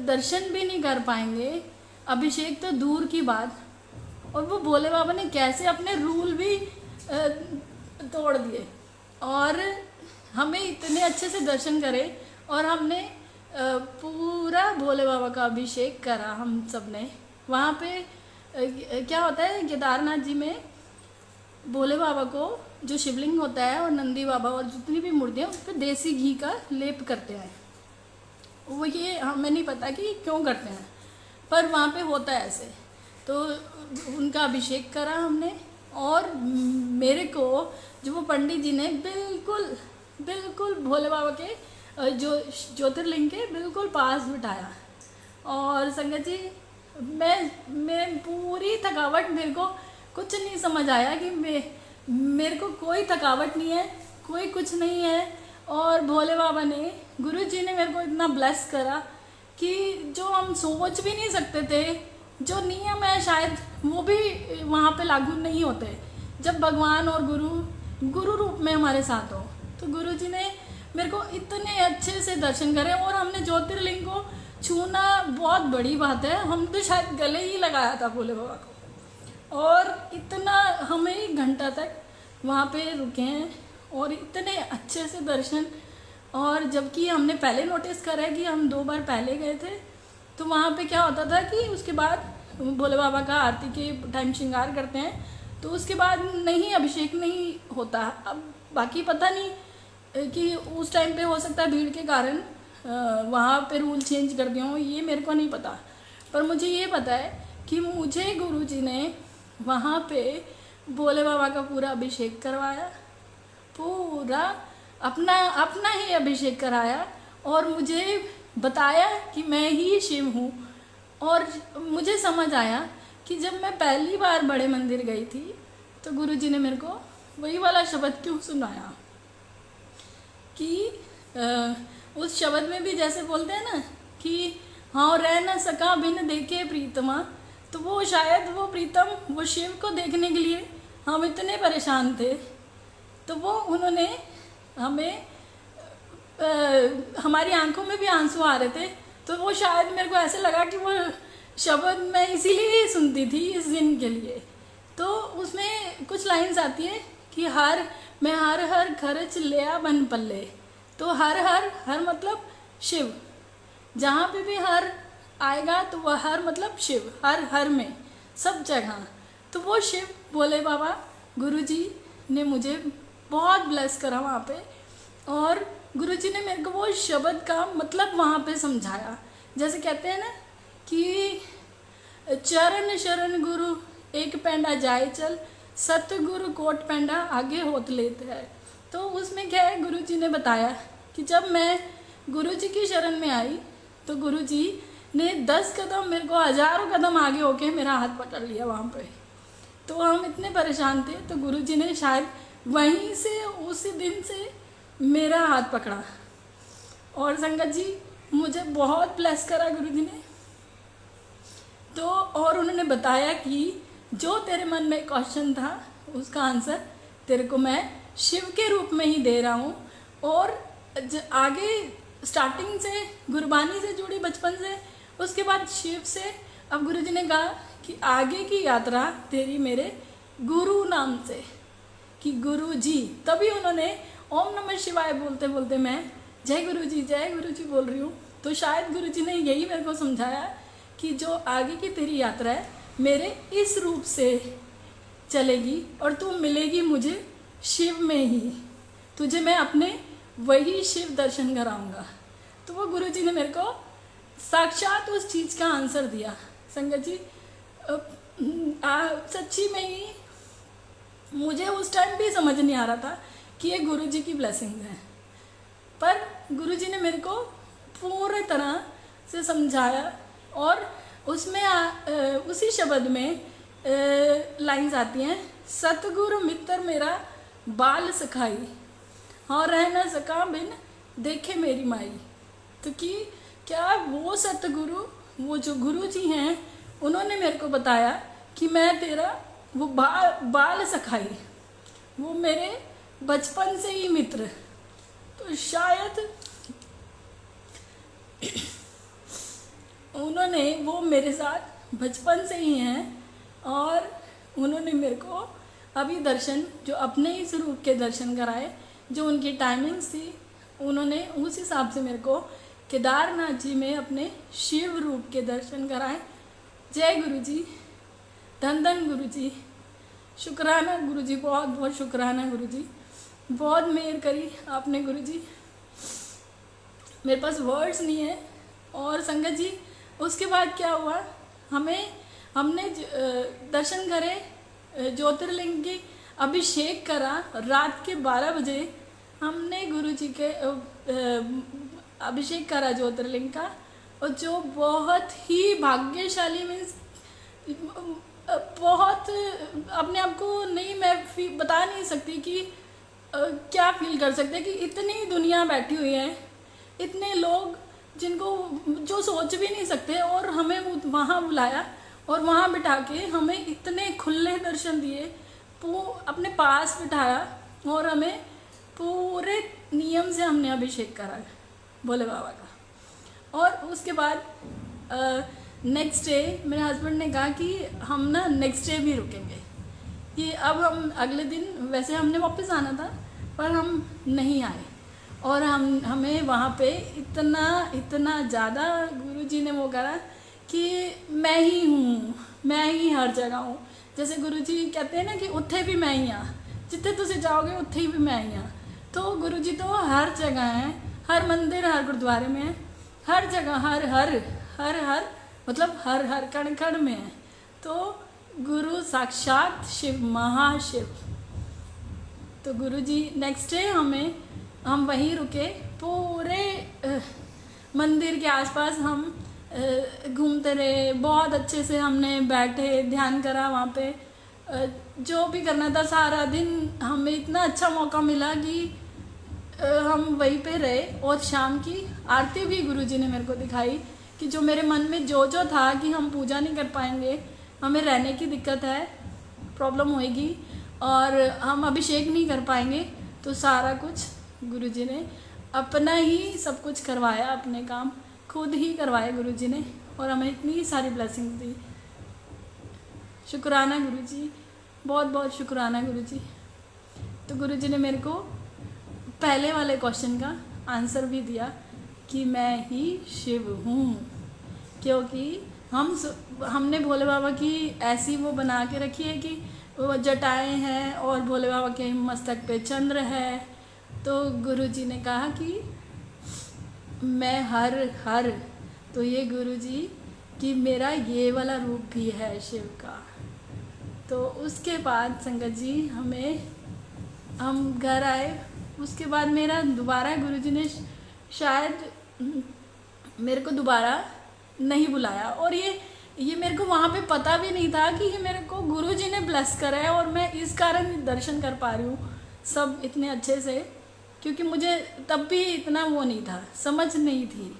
दर्शन भी नहीं कर पाएंगे, अभिषेक तो दूर की बात, और वो भोले बाबा ने कैसे अपने रूल भी तोड़ दिए और हमें इतने अच्छे से दर्शन करे। और हमने पूरा भोले बाबा का अभिषेक करा हम सब ने। वहाँ पे क्या होता है केदारनाथ जी में, भोले बाबा को जो शिवलिंग होता है और नंदी बाबा और जितनी भी मूर्तियाँ, उस पर देसी घी का लेप करते हैं। वो ये हमें नहीं पता कि क्यों करते हैं, पर वहाँ पे होता है ऐसे। तो उनका अभिषेक करा हमने, और मेरे को जो वो पंडित जी ने बिल्कुल भोले बाबा के जो ज्योतिर्लिंग के बिल्कुल पास बिठाया। और संगत जी मैं पूरी थकावट, मेरे को कुछ नहीं समझ आया कि मेरे को कोई थकावट नहीं है, कोई कुछ नहीं है। और भोले बाबा ने, गुरु जी ने मेरे को इतना ब्लेस करा कि जो हम सोच भी नहीं सकते थे, जो नियम है शायद वो भी वहाँ पे लागू नहीं होते जब भगवान और गुरु रूप में हमारे साथ हो। तो गुरु जी ने मेरे को इतने अच्छे से दर्शन करे, और हमने ज्योतिर्लिंग को छूना बहुत बड़ी बात है, हम तो शायद गले ही लगाया था भोले बाबा को। और इतना हमें 1 घंटा तक वहाँ पे रुके हैं और इतने अच्छे से दर्शन। और जबकि हमने पहले नोटिस करा है कि हम 2 बार पहले गए थे, तो वहाँ पे क्या होता था कि उसके बाद भोले बाबा का आरती के टाइम श्रृंगार करते हैं, तो उसके बाद नहीं, अभिषेक नहीं होता। अब बाकी पता नहीं कि उस टाइम पे हो सकता है भीड़ के कारण वहाँ पे रूल चेंज कर दिए हों, ये मेरे को नहीं पता। पर मुझे ये पता है कि मुझे गुरुजी ने वहाँ पे भोले बाबा का पूरा अभिषेक करवाया, पूरा अपना ही अभिषेक कराया, और मुझे बताया कि मैं ही शिव हूँ। और मुझे समझ आया कि जब मैं पहली बार बड़े मंदिर गई थी तो गुरुजी ने मेरे को वही वाला शब्द क्यों सुनाया कि उस शब्द में भी जैसे बोलते हैं ना कि हाँ रह न सका बिन देखे प्रीतमा, तो वो शायद वो प्रीतम वो शिव को देखने के लिए हम इतने परेशान थे, तो वो उन्होंने हमें हमारी आंखों में भी आंसू आ रहे थे, तो वो शायद मेरे को ऐसे लगा कि वो शब्द मैं इसीलिए ही सुनती थी इस दिन के लिए। तो उसमें कुछ लाइंस आती है कि मैं हर हर खर्च लिया बन पल्ले, तो हर हर हर मतलब शिव, जहाँ पे भी हर आएगा तो वह हर मतलब शिव, हर हर में सब जगह। तो वो शिव भोले बाबा गुरुजी ने मुझे बहुत ब्लेस करा वहाँ पे, और गुरुजी ने मेरे को वो शब्द का मतलब वहाँ पे समझाया। जैसे कहते हैं ना कि चरण शरण गुरु एक पैंडा जाए चल, सतगुरु कोट पैंडा आगे होत लेते हैं। तो उसमें क्या है, गुरुजी ने बताया कि जब मैं गुरुजी की शरण में आई तो गुरुजी ने 10 कदम मेरे को 1000 कदम आगे होके मेरा हाथ पकड़ लिया वहाँ पे। तो हम इतने परेशान थे, तो गुरुजी ने शायद वहीं से उसी दिन से मेरा हाथ पकड़ा। और संगत जी मुझे बहुत ब्लेस करा गुरुजी ने। तो और उन्होंने बताया कि जो तेरे मन में क्वेश्चन था उसका आंसर तेरे को मैं शिव के रूप में ही दे रहा हूँ। और आगे स्टार्टिंग से गुरबानी से जुड़ी बचपन से, उसके बाद शिव से, अब गुरुजी ने कहा कि आगे की यात्रा तेरी मेरे गुरु नाम से, कि गुरु जी। तभी उन्होंने ओम नमः शिवाय बोलते बोलते मैं जय गुरु जी बोल रही हूँ। तो शायद गुरुजी ने यही मेरे को समझाया कि जो आगे की तेरी यात्रा है मेरे इस रूप से चलेगी और तू मिलेगी मुझे शिव में ही, तुझे मैं अपने वही शिव दर्शन कराऊंगा। तो वो गुरुजी ने मेरे को साक्षात उस चीज़ का आंसर दिया। संगत जी सच्ची में ही मुझे उस टाइम भी समझ नहीं आ रहा था कि ये गुरुजी की ब्लेसिंग है, पर गुरुजी ने मेरे को पूरे तरह से समझाया। और उसमें उसी शब्द में लाइंस आती हैं, सतगुरु मित्र मेरा बाल सखाई, हाँ रह न सका बिन देखे मेरी माई। तो कि क्या वो सतगुरु, वो जो गुरु जी हैं, उन्होंने मेरे को बताया कि मैं तेरा वो बाल सखाई, वो मेरे बचपन से ही मित्र। तो शायद उन्होंने वो मेरे साथ बचपन से ही हैं, और उन्होंने मेरे को अभी दर्शन जो अपने ही स्वरूप के दर्शन कराए, जो उनकी टाइमिंग्स थी उन्होंने उस हिसाब से मेरे को केदारनाथ जी में अपने शिव रूप के दर्शन कराए। जय गुरु जी, धन धन गुरु जी, शुक्राना गुरु जी, बहुत बहुत शुक्राना गुरु जी, बहुत मेहर करी आपने गुरु जी, मेरे पास वर्ड्स नहीं है। और संगत जी उसके बाद क्या हुआ, हमने दर्शन करे, ज्योतिर्लिंग की अभिषेक करा। रात के 12 बजे हमने गुरु जी के अभिषेक करा ज्योतिर्लिंग का, और जो बहुत ही भाग्यशाली मीन्स बहुत अपने आप को नहीं, मैं बता नहीं सकती कि क्या फील कर सकते कि इतनी दुनिया बैठी हुई है, इतने लोग जिनको जो सोच भी नहीं सकते, और हमें वहाँ बुलाया और वहाँ बिठा के हमें इतने खुले दर्शन दिए, अपने पास बिठाया और हमें पूरे नियम से हमने अभिषेक करा भोले बाबा का। और उसके बाद नेक्स्ट डे मेरे हस्बैंड ने कहा कि हम ना नेक्स्ट डे भी रुकेंगे, कि अब हम अगले दिन, वैसे हमने वापस आना था पर हम नहीं आए, और हमें वहाँ पे इतना ज़्यादा गुरुजी ने वो करा कि मैं ही हूँ, मैं ही हर जगह हूँ। जैसे गुरुजी कहते हैं ना कि उत्थे भी मैं ही हाँ, जितने तुझे जाओगे उत्थे ही भी मैं ही हाँ। तो गुरुजी तो हर जगह हैं, हर मंदिर हर गुरुद्वारे में है, हर जगह हर हर हर हर मतलब हर हर कण कण में है। तो गुरु साक्षात शिव, महाशिव। तो गुरुजी नेक्स्ट डे हम वहीं रुके, पूरे मंदिर के आसपास हम घूमते रहे, बहुत अच्छे से हमने बैठे, ध्यान करा वहाँ पे। जो भी करना था सारा दिन, हमें इतना अच्छा मौका मिला कि हम वहीं पे रहे। और शाम की आरती भी गुरुजी ने मेरे को दिखाई कि जो मेरे मन में जो जो था कि हम पूजा नहीं कर पाएंगे, हमें रहने की दिक्कत है, प्रॉब्लम होएगी और हम अभिषेक नहीं कर पाएंगे, तो सारा कुछ गुरुजी ने अपना ही सब कुछ करवाया, अपने काम खुद ही करवाए गुरुजी ने, और हमें इतनी सारी ब्लेसिंग्स दी। शुक्राना गुरुजी, बहुत बहुत शुक्राना गुरुजी। तो गुरुजी ने मेरे को पहले वाले क्वेश्चन का आंसर भी दिया कि मैं ही शिव हूँ, क्योंकि हमने भोले बाबा की ऐसी वो बना के रखी है कि वो जटाएं हैं और भोले बाबा के मस्तक पे चंद्र है। तो गुरुजी ने कहा कि मैं हर तो ये गुरुजी कि मेरा ये वाला रूप भी है शिव का। तो उसके बाद संगत जी हम घर आए। उसके बाद मेरा दोबारा गुरुजी ने शायद मेरे को दोबारा नहीं बुलाया, और ये मेरे को वहाँ पे पता भी नहीं था कि ये मेरे को गुरुजी ने ब्लेस करा है, और मैं इस कारण दर्शन कर पा रही हूँ सब इतने अच्छे से, क्योंकि मुझे तब भी इतना वो नहीं था, समझ नहीं थी।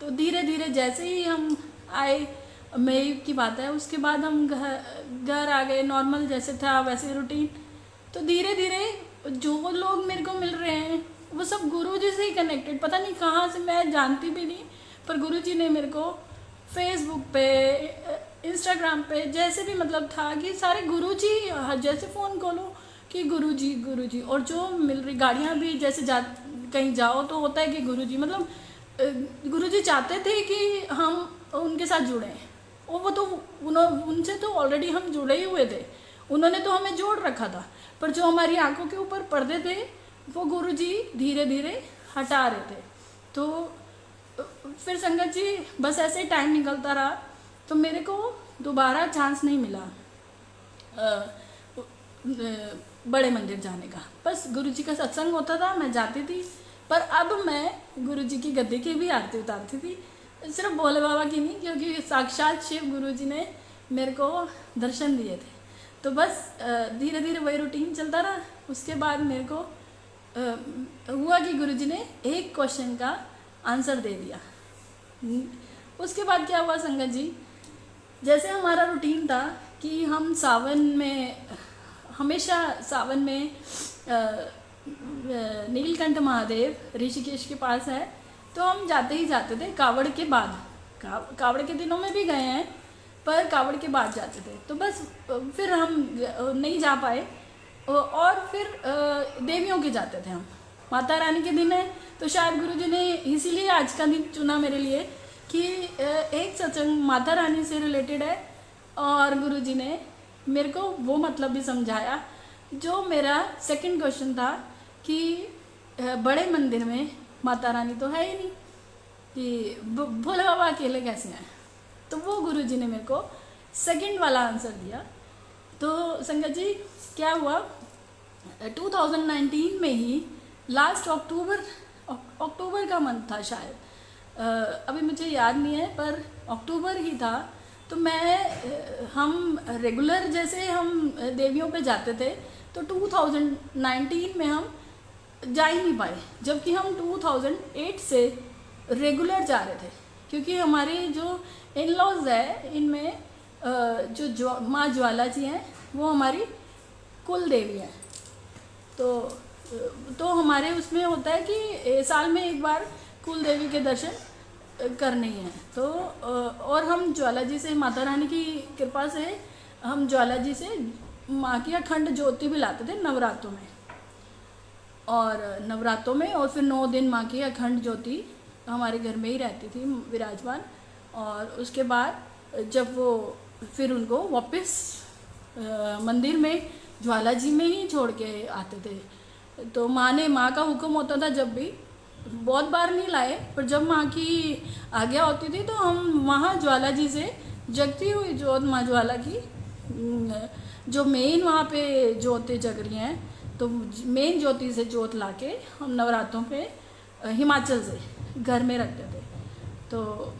तो धीरे धीरे जैसे ही हम आए, मई की बात है, उसके बाद हम घर आ गए, नॉर्मल जैसे था वैसे रूटीन। तो धीरे धीरे जो लोग मेरे को मिल रहे हैं वो सब गुरुजी से ही कनेक्टेड, पता नहीं कहाँ से, मैं जानती भी नहीं, पर गुरुजी ने मेरे को फेसबुक पे, इंस्टाग्राम पे, जैसे भी मतलब था कि सारे गुरुजी, जैसे फ़ोन खोलो कि गुरुजी। और जो मिल रही गाड़ियाँ भी, जैसे कहीं जाओ तो होता है कि गुरुजी, मतलब गुरुजी चाहते थे कि हम उनके साथ जुड़ें, और वो तो उनसे तो ऑलरेडी हम जुड़े ही हुए थे, उन्होंने तो हमें जोड़ रखा था, पर जो हमारी आंखों के ऊपर पर्दे थे वो गुरुजी धीरे धीरे हटा रहे थे। तो फिर संगत जी बस ऐसे ही टाइम निकलता रहा, तो मेरे को दोबारा चांस नहीं मिला बड़े मंदिर जाने का। बस गुरुजी का सत्संग होता था, मैं जाती थी, पर अब मैं गुरुजी की गद्दी की भी आरती उतारती थी, सिर्फ भोले बाबा की नहीं, क्योंकि साक्षात शिव गुरुजी ने मेरे को दर्शन दिए थे। तो बस धीरे धीरे वही रूटीन चलता रहा। उसके बाद मेरे को हुआ कि गुरुजी ने एक क्वेश्चन का आंसर दे दिया। उसके बाद क्या हुआ संगत जी, जैसे हमारा रूटीन था कि हम सावन में, हमेशा सावन में नीलकंठ महादेव ऋषिकेश के पास है, तो हम जाते ही जाते थे कावड़ के बाद। कावड़ के दिनों में भी गए हैं, पर कावड़ के बाद जाते थे। तो बस फिर हम नहीं जा पाए, और फिर देवियों के जाते थे हम। माता रानी के दिन है, तो शायद गुरुजी ने इसीलिए आज का दिन चुना मेरे लिए कि एक सत्संग माता रानी से रिलेटेड है, और गुरुजी ने मेरे को वो मतलब भी समझाया। जो मेरा सेकंड क्वेश्चन था कि बड़े मंदिर में माता रानी तो है ही नहीं, कि भोले बाबा अकेले कैसे हैं, तो वो गुरुजी ने मेरे को सेकंड वाला आंसर दिया। तो संगत जी क्या हुआ, 2019 में ही लास्ट अक्टूबर का मंथ था शायद, अभी मुझे याद नहीं है, पर अक्टूबर ही था। तो हम रेगुलर जैसे हम देवियों पे जाते थे, तो 2019 में हम जा ही नहीं पाए, जबकि हम 2008 से रेगुलर जा रहे थे, क्योंकि हमारे जो इन लॉज है, इनमें जो माँ ज्वाला जी हैं वो हमारी कुल देवी हैं। तो हमारे उसमें होता है कि साल में एक बार कुल देवी के दर्शन करने ही हैं। तो और हम ज्वाला जी से, माता रानी की कृपा से, हम ज्वाला जी से माँ की अखंड ज्योति भी लाते थे नवरात्रों में, और फिर 9 दिन माँ की अखंड ज्योति हमारे घर में ही रहती थी विराजमान। और उसके बाद जब वो फिर उनको वापस मंदिर में ज्वाला जी में ही छोड़ के आते थे, तो माँ का हुक्म होता था, जब भी, बहुत बार नहीं लाए, पर जब माँ की आज्ञा होती थी तो हम वहाँ ज्वाला जी से जगती हुई ज्योत माँ ज्वाला की, जो मेन वहाँ पे ज्योतें जग रही हैं, तो मेन ज्योति से ज्योत लाके हम नवरात्रों पे हिमाचल से घर में रखते थे। तो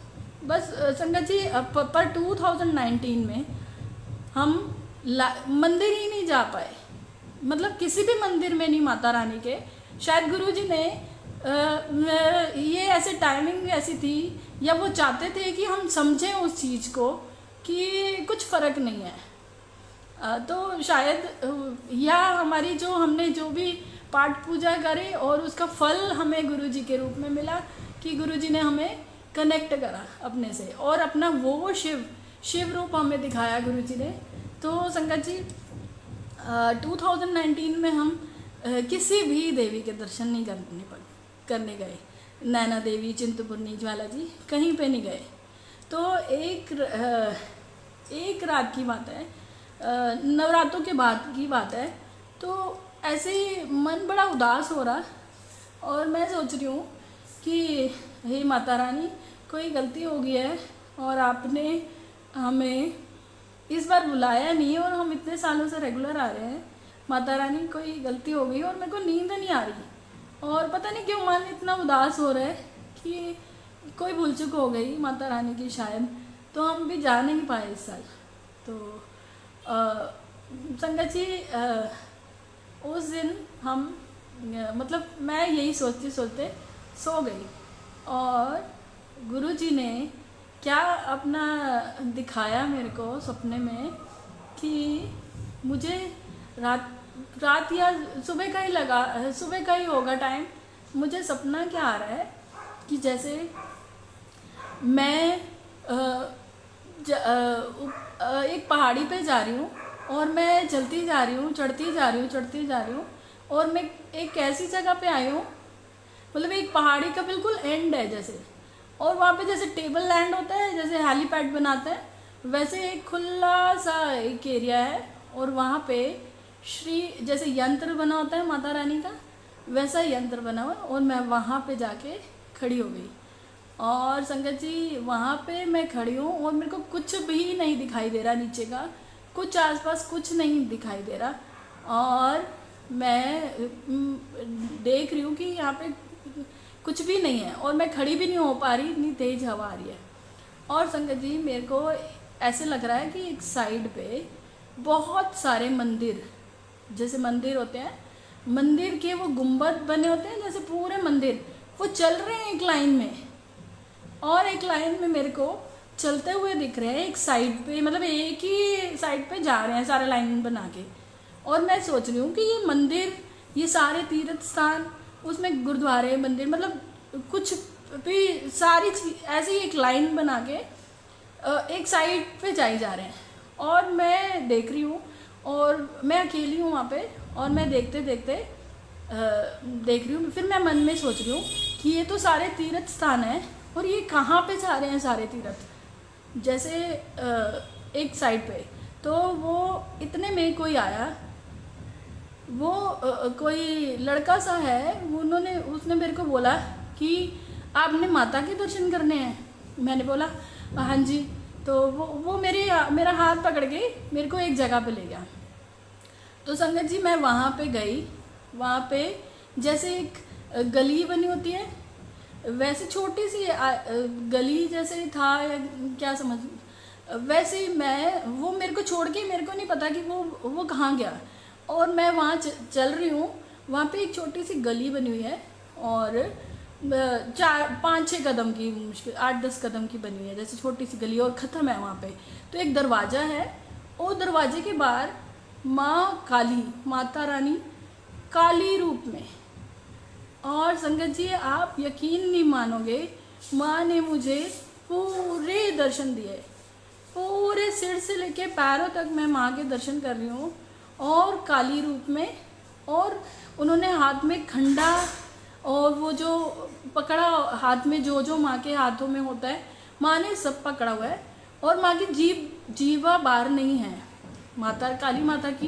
बस संगत जी पर 2019 में हम मंदिर ही नहीं जा पाए, मतलब किसी भी मंदिर में नहीं माता रानी के। शायद गुरुजी ने ये ऐसे टाइमिंग ऐसी थी, या वो चाहते थे कि हम समझें उस चीज़ को कि कुछ फ़र्क नहीं है। तो शायद या हमारी जो हमने जो भी पाठ पूजा करे और उसका फल हमें गुरुजी के रूप में मिला कि गुरुजी ने हमें कनेक्ट करा अपने से और अपना वो शिव रूप हमें दिखाया गुरुजी ने। तो संगत जी 2019 में हम किसी भी देवी के दर्शन नहीं करने गए, नैना देवी, चिंतपूर्णी, ज्वाला जी, कहीं पे नहीं गए। तो एक रात की बात है, नवरात्रों के बाद की बात है। तो ऐसे ही मन बड़ा उदास हो रहा और मैं सोच रही हूँ कि हे माता रानी, कोई गलती हो गई है और आपने हमें इस बार बुलाया नहीं और हम इतने सालों से रेगुलर आ रहे हैं। माता रानी, कोई गलती हो गई और मेरे को नींद नहीं आ रही और पता नहीं क्यों मन इतना उदास हो रहा है कि कोई भूल चूक हो गई माता रानी की शायद, तो हम भी जा नहीं पाए इस साल। तो संगत जी उस दिन हम मतलब मैं यही सोचते सोचते सो गई और गुरुजी ने क्या अपना दिखाया मेरे को सपने में कि मुझे रात या सुबह का ही होगा टाइम। मुझे सपना क्या आ रहा है कि जैसे मैं एक पहाड़ी पे जा रही हूँ और मैं चलती जा रही हूँ, चढ़ती जा रही हूँ और मैं एक ऐसी जगह पे आई हूँ, मतलब एक पहाड़ी का बिल्कुल एंड है जैसे, और वहाँ पे जैसे टेबल लैंड होता है, जैसे हेलीपैड बनाते हैं, वैसे एक खुला सा एक एरिया है और वहाँ पे जैसे यंत्र बना होता है माता रानी का, वैसा यंत्र बना हुआ और मैं वहाँ पे जाके खड़ी हो गई। और संगत जी वहाँ पे मैं खड़ी हूँ और मेरे को कुछ भी नहीं दिखाई दे रहा, नीचे का कुछ आसपास कुछ नहीं दिखाई दे रहा और मैं देख रही हूँ कि यहाँ पे कुछ भी नहीं है और मैं खड़ी भी नहीं हो पा रही, इतनी तेज़ हवा आ रही है। और संगत जी मेरे को ऐसे लग रहा है कि एक साइड पे बहुत सारे मंदिर, जैसे मंदिर होते हैं, मंदिर के वो गुंबद बने होते हैं, जैसे पूरे मंदिर वो चल रहे हैं एक लाइन में, और एक लाइन में मेरे को चलते हुए दिख रहे हैं एक साइड पे, मतलब एक ही साइड पे जा रहे हैं सारे लाइन बना के। और मैं सोच रही हूँ कि ये मंदिर, ये सारे तीर्थ स्थान, उसमें गुरुद्वारे, मंदिर, मतलब कुछ भी सारी चीज ऐसे ही एक लाइन बना के एक साइड पे जाए जा रहे हैं और मैं देख रही हूँ और मैं अकेली हूँ वहाँ पे और मैं देखते देखते देख रही हूँ। फिर मैं मन में सोच रही हूँ कि ये तो सारे तीर्थ स्थान हैं और ये कहाँ पे जा रहे हैं सारे तीर्थ, जैसे एक साइड पे। तो वो इतने में कोई आया, वो कोई लड़का सा है, उसने मेरे को बोला कि आपने माता के दर्शन करने हैं। मैंने बोला हाँ जी। तो वो मेरा हाथ पकड़ के मेरे को एक जगह पे ले गया। तो संगत जी मैं वहाँ पे गई, वहाँ पे जैसे एक गली बनी होती है, वैसे छोटी सी गली जैसे था या क्या समझ, वैसे ही वो मेरे को छोड़ के, मेरे को नहीं पता कि वो कहाँ गया और मैं वहाँ चल रही हूँ। वहाँ पे एक छोटी सी गली बनी हुई है और 5-6 कदम की, मुश्किल 8-10 कदम की बनी हुई है, जैसे छोटी सी गली और ख़त्म है वहाँ पे। तो एक दरवाज़ा है और दरवाजे के बाहर माँ काली, माता रानी काली रूप में। और संगत जी आप यकीन नहीं मानोगे, माँ ने मुझे पूरे दर्शन दिए, पूरे सिर से लेके पैरों तक मैं माँ के दर्शन कर रही हूँ और काली रूप में। और उन्होंने हाथ में खंडा और वो जो पकड़ा हाथ में, जो माँ के हाथों में होता है, माँ ने सब पकड़ा हुआ है और माँ की जीवा बाहर नहीं है। काली माता की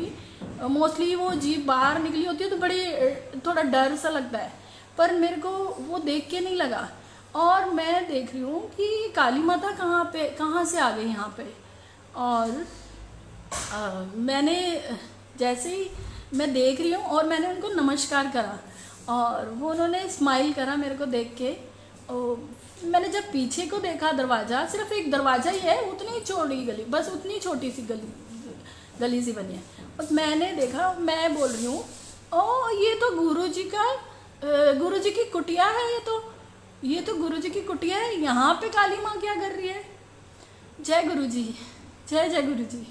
मोस्टली वो जीभ बाहर निकली होती है तो बड़ी थोड़ा डर सा लगता है, पर मेरे को वो देख के नहीं लगा। और मैं देख रही हूँ कि काली माता कहाँ से आ गई यहाँ पे। और मैंने जैसे ही मैं देख रही हूँ और मैंने उनको नमस्कार करा और उन्होंने स्माइल करा मेरे को देख के। मैंने जब पीछे को देखा दरवाज़ा, सिर्फ एक दरवाज़ा ही है, उतनी चौड़ी गली, बस उतनी छोटी सी गली गली सी बनी है। और मैंने देखा, मैं बोल रही हूँ ओ ये तो गुरुजी का गुरुजी की कुटिया है, ये तो गुरुजी की कुटिया है, यहाँ पे काली माँ क्या कर रही है। जय गुरुजी, जय जय गुरुजी।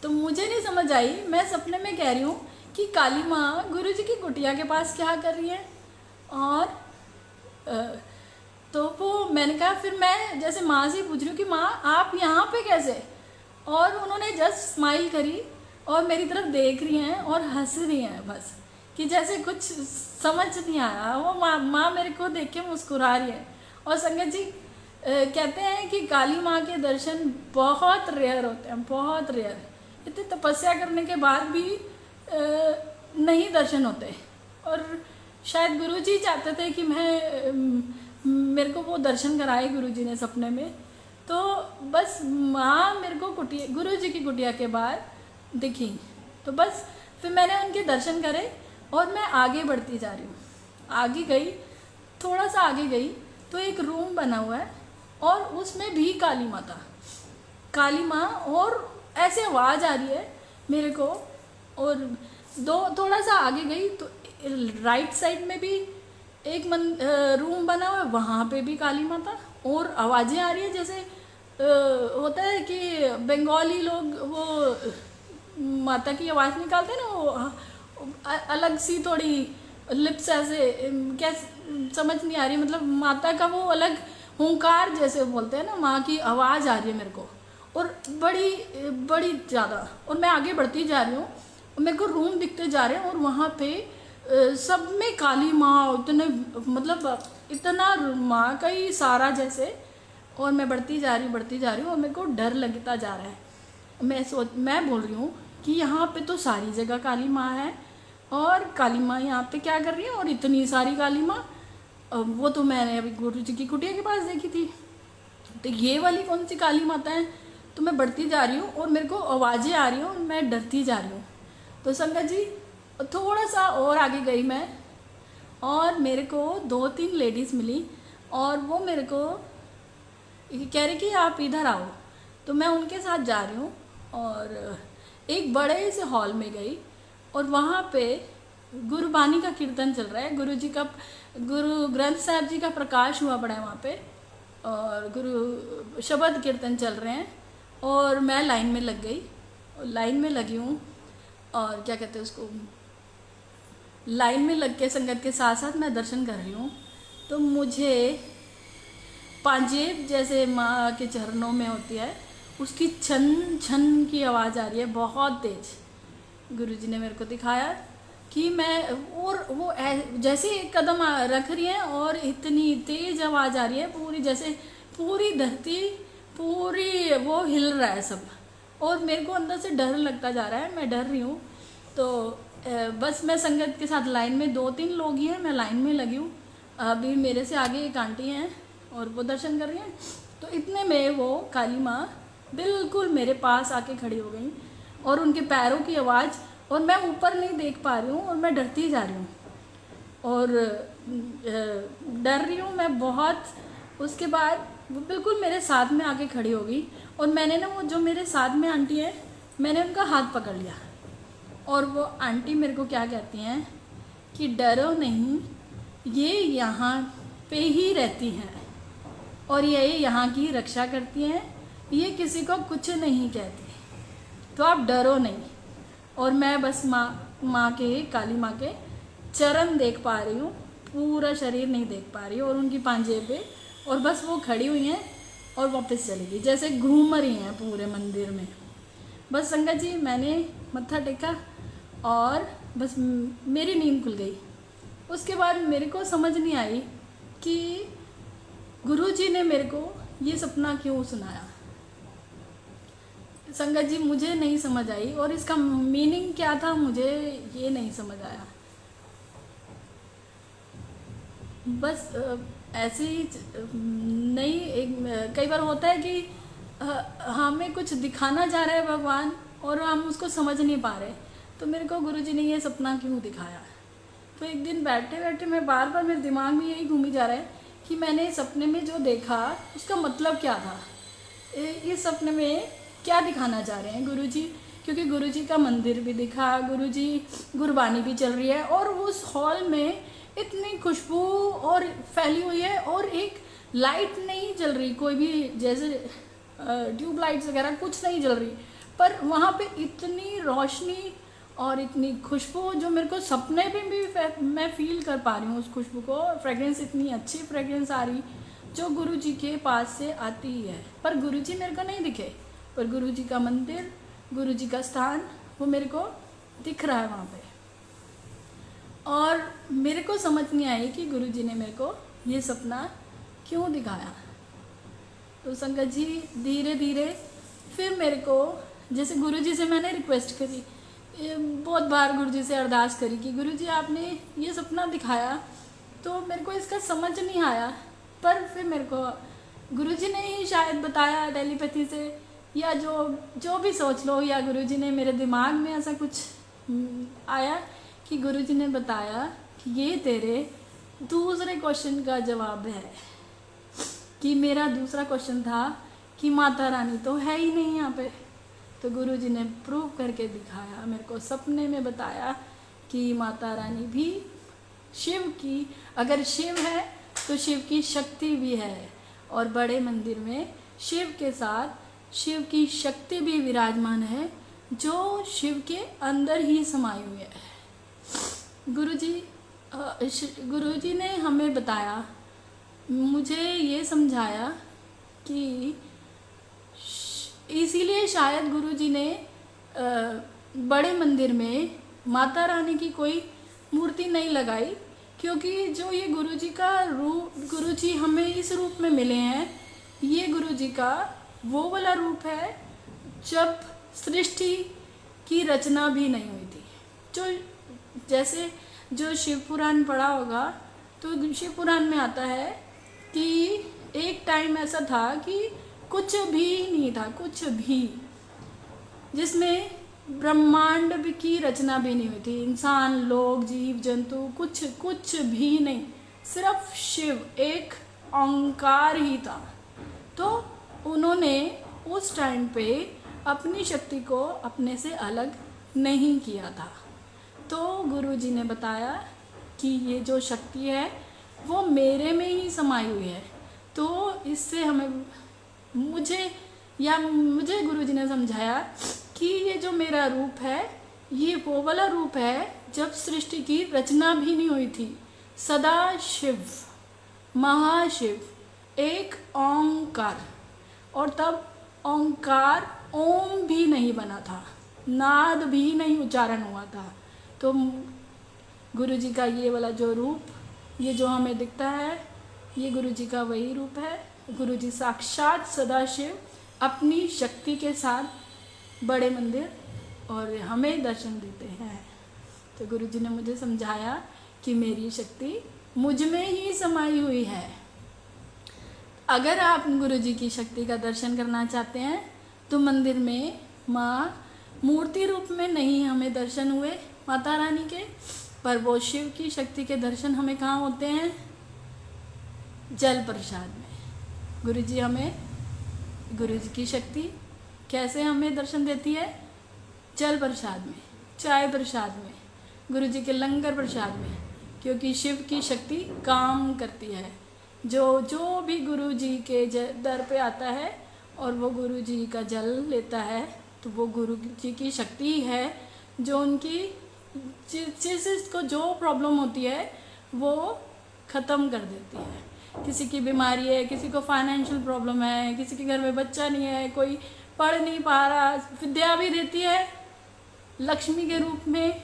तो मुझे नहीं समझ आई, मैं सपने में कह रही हूँ कि काली माँ गुरुजी की कुटिया के पास क्या कर रही है। और तो वो मैंने कहा, फिर मैं जैसे माँ से पूछ रही हूँ कि माँ आप यहाँ पे कैसे, और उन्होंने जस्ट स्माइल करी और मेरी तरफ देख रही हैं और हंस रही हैं, बस कि जैसे कुछ समझ नहीं आया। वो माँ मेरे को देख के मुस्कुरा रही है। और संगत जी कहते हैं कि काली माँ के दर्शन बहुत रेयर होते हैं, बहुत रेयर। इतनी तपस्या करने के बाद भी नहीं दर्शन होते। और शायद गुरुजी चाहते थे कि मेरे को वो दर्शन कराए गुरुजी ने सपने में। तो बस माँ मेरे को कुटिया, गुरुजी की कुटिया के बाहर दिखी। तो बस फिर मैंने उनके दर्शन करे और मैं आगे बढ़ती जा रही हूँ। आगे गई, थोड़ा सा आगे गई तो एक रूम बना हुआ है और उसमें भी काली माता, काली माँ, और ऐसे आवाज़ आ रही है मेरे को। और थोड़ा सा आगे गई तो राइट साइड में भी एक रूम बना हुआ है, वहाँ पे भी काली माता, और आवाज़ें आ रही है जैसे होता है कि बंगाली लोग वो माता की आवाज़ निकालते हैं ना, वो अलग सी थोड़ी लिप्स ऐसे, क्या समझ नहीं आ रही, मतलब माता का वो अलग हुंकार जैसे बोलते हैं ना, माँ की आवाज़ आ रही है मेरे को, और बड़ी बड़ी ज़्यादा। और मैं आगे बढ़ती जा रही हूँ, मेरे को रूम दिखते जा रहे हैं और वहाँ पे सब में काली माँ, इतने मतलब इतना माँ का ही सारा जैसे। और मैं बढ़ती जा रही हूँ और मेरे को डर लगता जा रहा है। मैं बोल रही हूँ कि यहाँ पे तो सारी जगह काली माँ है, और काली माँ यहाँ पे क्या कर रही है, और इतनी सारी काली माँ। वो तो मैंने अभी गुरु जी की कुटिया के पास देखी थी, तो ये वाली कौन सी काली माता है। तो मैं बढ़ती जा रही हूँ और मेरे को आवाज़ें आ रही हूँ और मैं डरती जा रही हूँ। तो संगत जी थोड़ा सा और आगे गई मैं, और मेरे को 2-3 लेडीज़ मिली, और वो मेरे को कह रही कि आप इधर आओ। तो मैं उनके साथ जा रही हूँ और एक बड़े से हॉल में गई, और वहाँ पे गुरुबानी का कीर्तन चल रहा है। गुरु ग्रंथ साहब जी का प्रकाश हुआ पड़ा है वहाँ पे, और गुरु शब्द कीर्तन चल रहे हैं। और मैं लाइन में लग गई, लाइन में लगी हूँ, और क्या कहते हैं उसको, लाइन में लग के संगत के साथ साथ मैं दर्शन कर रही हूँ। तो मुझे पांजेब जैसे माँ के चरणों में होती है, उसकी छन छन की आवाज़ आ रही है बहुत तेज। गुरुजी ने मेरे को दिखाया कि मैं, और वो जैसे एक कदम रख रही है और इतनी तेज आवाज़ आ रही है, पूरी जैसे पूरी धरती पूरी वो हिल रहा है सब, और मेरे को अंदर से डर लगता जा रहा है, मैं डर रही हूँ। तो बस मैं संगत के साथ लाइन में 2-3 लोग ही हैं, मैं लाइन में लगी हूँ। अभी मेरे से आगे एक आंटी हैं और वो दर्शन कर रही हैं। तो इतने में वो काली माँ बिल्कुल मेरे पास आके खड़ी हो गई, और उनके पैरों की आवाज़, और मैं ऊपर नहीं देख पा रही हूँ और मैं डरती जा रही हूँ, और डर रही हूँ मैं बहुत। उसके बाद वो बिल्कुल मेरे साथ में आके खड़ी हो गई, और मैंने ना वो जो मेरे साथ में आंटी है, मैंने उनका हाथ पकड़ लिया, और वो आंटी मेरे को क्या कहती हैं कि डरो नहीं, ये यहाँ पे ही रहती हैं और ये यहाँ की रक्षा करती हैं, ये किसी को कुछ नहीं कहती, तो आप डरो नहीं। और मैं बस माँ के, काली माँ के चरण देख पा रही हूँ, पूरा शरीर नहीं देख पा रही हूँ, और उनकी पांजे पे, और बस वो खड़ी हुई हैं और वापस चली गई, जैसे घूम रही हैं पूरे मंदिर में। बस संगत जी मैंने मत्था टेका और बस मेरी नींद खुल गई। उसके बाद मेरे को समझ नहीं आई कि गुरुजी ने मेरे को ये सपना क्यों सुनाया। संगत जी मुझे नहीं समझ आई, और इसका मीनिंग क्या था मुझे ये नहीं समझ आया। बस ऐसे ही नहीं, कई बार होता है कि हमें कुछ दिखाना चाह रहा है भगवान और हम उसको समझ नहीं पा रहे। तो मेरे को गुरुजी ने ये सपना क्यों दिखाया, तो एक दिन बैठे बैठे मैं बार बार मेरे दिमाग में यही घूमी जा रहा है कि मैंने सपने में जो देखा उसका मतलब क्या था, इस सपने में क्या दिखाना चाह रहे हैं गुरुजी। क्योंकि गुरुजी का मंदिर भी दिखा, गुरुजी गुरबानी भी चल रही है और उस हॉल में इतनी खुशबू और फैली हुई है और एक लाइट नहीं जल रही, कोई भी जैसे ट्यूब लाइट्स वगैरह कुछ नहीं जल रही, पर वहाँ पे इतनी रोशनी और इतनी खुशबू जो मेरे को सपने में भी मैं फील कर पा रही हूँ उस खुशबू को। फ्रेगरेंस इतनी अच्छी फ्रेगरेंस आ रही जो गुरुजी के पास से आती है, पर गुरुजी मेरे को नहीं दिखे, पर गुरुजी का मंदिर, गुरुजी का स्थान वो मेरे को दिख रहा है वहाँ पे। और मेरे को समझ नहीं आई कि गुरुजी ने मेरे को ये सपना क्यों दिखाया। तो संगत जी धीरे धीरे फिर मेरे को, जैसे गुरुजी से मैंने रिक्वेस्ट करी, बहुत बार गुरुजी से अरदास करी कि गुरुजी आपने ये सपना दिखाया तो मेरे को इसका समझ नहीं आया, पर फिर मेरे को गुरुजी ने ही शायद बताया टेलीपैथी से, या जो भी सोच लो, या गुरुजी ने मेरे दिमाग में ऐसा कुछ आया कि गुरुजी ने बताया कि ये तेरे दूसरे क्वेश्चन का जवाब है। कि मेरा दूसरा क्वेश्चन था कि माता रानी तो है ही नहीं यहाँ पे, तो गुरुजी ने प्रूव करके दिखाया, मेरे को सपने में बताया कि माता रानी भी शिव की, अगर शिव है तो शिव की शक्ति भी है, और बड़े मंदिर में शिव के साथ शिव की शक्ति भी विराजमान है जो शिव के अंदर ही समाई हुई है। गुरुजी ने हमें बताया, मुझे ये समझाया कि इसीलिए शायद गुरुजी ने बड़े मंदिर में माता रानी की कोई मूर्ति नहीं लगाई, क्योंकि जो ये गुरुजी का रूप, गुरुजी हमें इस रूप में मिले हैं, ये गुरुजी का वो वाला रूप है जब सृष्टि की रचना भी नहीं हुई थी। जो जैसे जो शिव पुराण पढ़ा होगा तो शिव पुराण में आता है कि एक टाइम ऐसा था कि कुछ भी नहीं था, कुछ भी, जिसमें ब्रह्मांड की रचना भी नहीं हुई थी, इंसान, लोग, जीव जंतु, कुछ भी नहीं, सिर्फ शिव, एक ओंकार ही था। तो उन्होंने उस टाइम पे अपनी शक्ति को अपने से अलग नहीं किया था। तो गुरुजी ने बताया कि ये जो शक्ति है वो मेरे में ही समाई हुई है। तो इससे मुझे गुरुजी ने समझाया कि ये जो मेरा रूप है ये वो वाला रूप है जब सृष्टि की रचना भी नहीं हुई थी। सदा शिव, महाशिव, एक ओंकार, और तब ओंकार ओम भी नहीं बना था, नाद भी नहीं उच्चारण हुआ था। तो गुरुजी का ये वाला जो रूप, ये जो हमें दिखता है, ये गुरुजी का वही रूप है। गुरुजी साक्षात सदाशिव अपनी शक्ति के साथ बड़े मंदिर और हमें दर्शन देते हैं। तो गुरुजी ने मुझे समझाया कि मेरी शक्ति मुझ में ही समाई हुई है। अगर आप गुरुजी की शक्ति का दर्शन करना चाहते हैं तो मंदिर में माँ मूर्ति रूप में नहीं हमें दर्शन हुए माता रानी के, पर वो शिव की शक्ति के दर्शन हमें कहाँ होते हैं? जल प्रसाद में। गुरुजी की शक्ति कैसे हमें दर्शन देती है? जल प्रसाद में, चाय प्रसाद में, गुरुजी के लंगर प्रसाद में, क्योंकि शिव की शक्ति काम करती है। जो भी गुरुजी के दर पे आता है और वो गुरुजी का जल लेता है तो वो गुरुजी की शक्ति है जो उनकी जिस को जो प्रॉब्लम होती है वो ख़त्म कर देती है। किसी की बीमारी है, किसी को फाइनेंशियल प्रॉब्लम है, किसी के घर में बच्चा नहीं है, कोई पढ़ नहीं पा रहा, विद्या भी देती है, लक्ष्मी के रूप में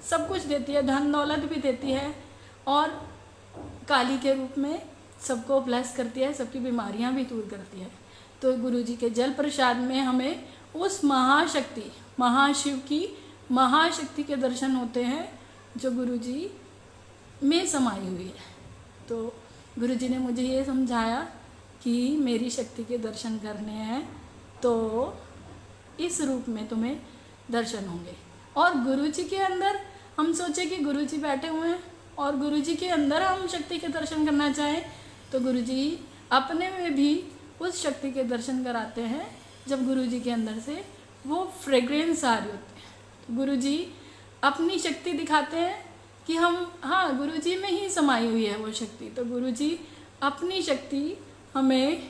सब कुछ देती है, धन दौलत भी देती है, और काली के रूप में सबको ब्लेस करती है, सबकी बीमारियां भी दूर करती है। तो गुरुजी के जल प्रसाद में हमें उस महाशक्ति, महाशिव की महाशक्ति के दर्शन होते हैं जो गुरुजी में समाई हुई है। तो गुरुजी ने मुझे ये समझाया कि मेरी शक्ति के दर्शन करने हैं तो इस रूप में तुम्हें दर्शन होंगे। और गुरुजी के अंदर हम सोचे कि गुरुजी बैठे हुए हैं और गुरुजी के अंदर हम शक्ति के दर्शन करना चाहें, तो गुरुजी अपने में भी उस शक्ति के दर्शन कराते हैं जब गुरुजी के अंदर से वो फ्रेग्रेंस आ रही होती है। तो गुरुजी अपनी शक्ति दिखाते हैं कि हम, हाँ, गुरुजी में ही समाई हुई है वो शक्ति। तो गुरुजी अपनी शक्ति हमें,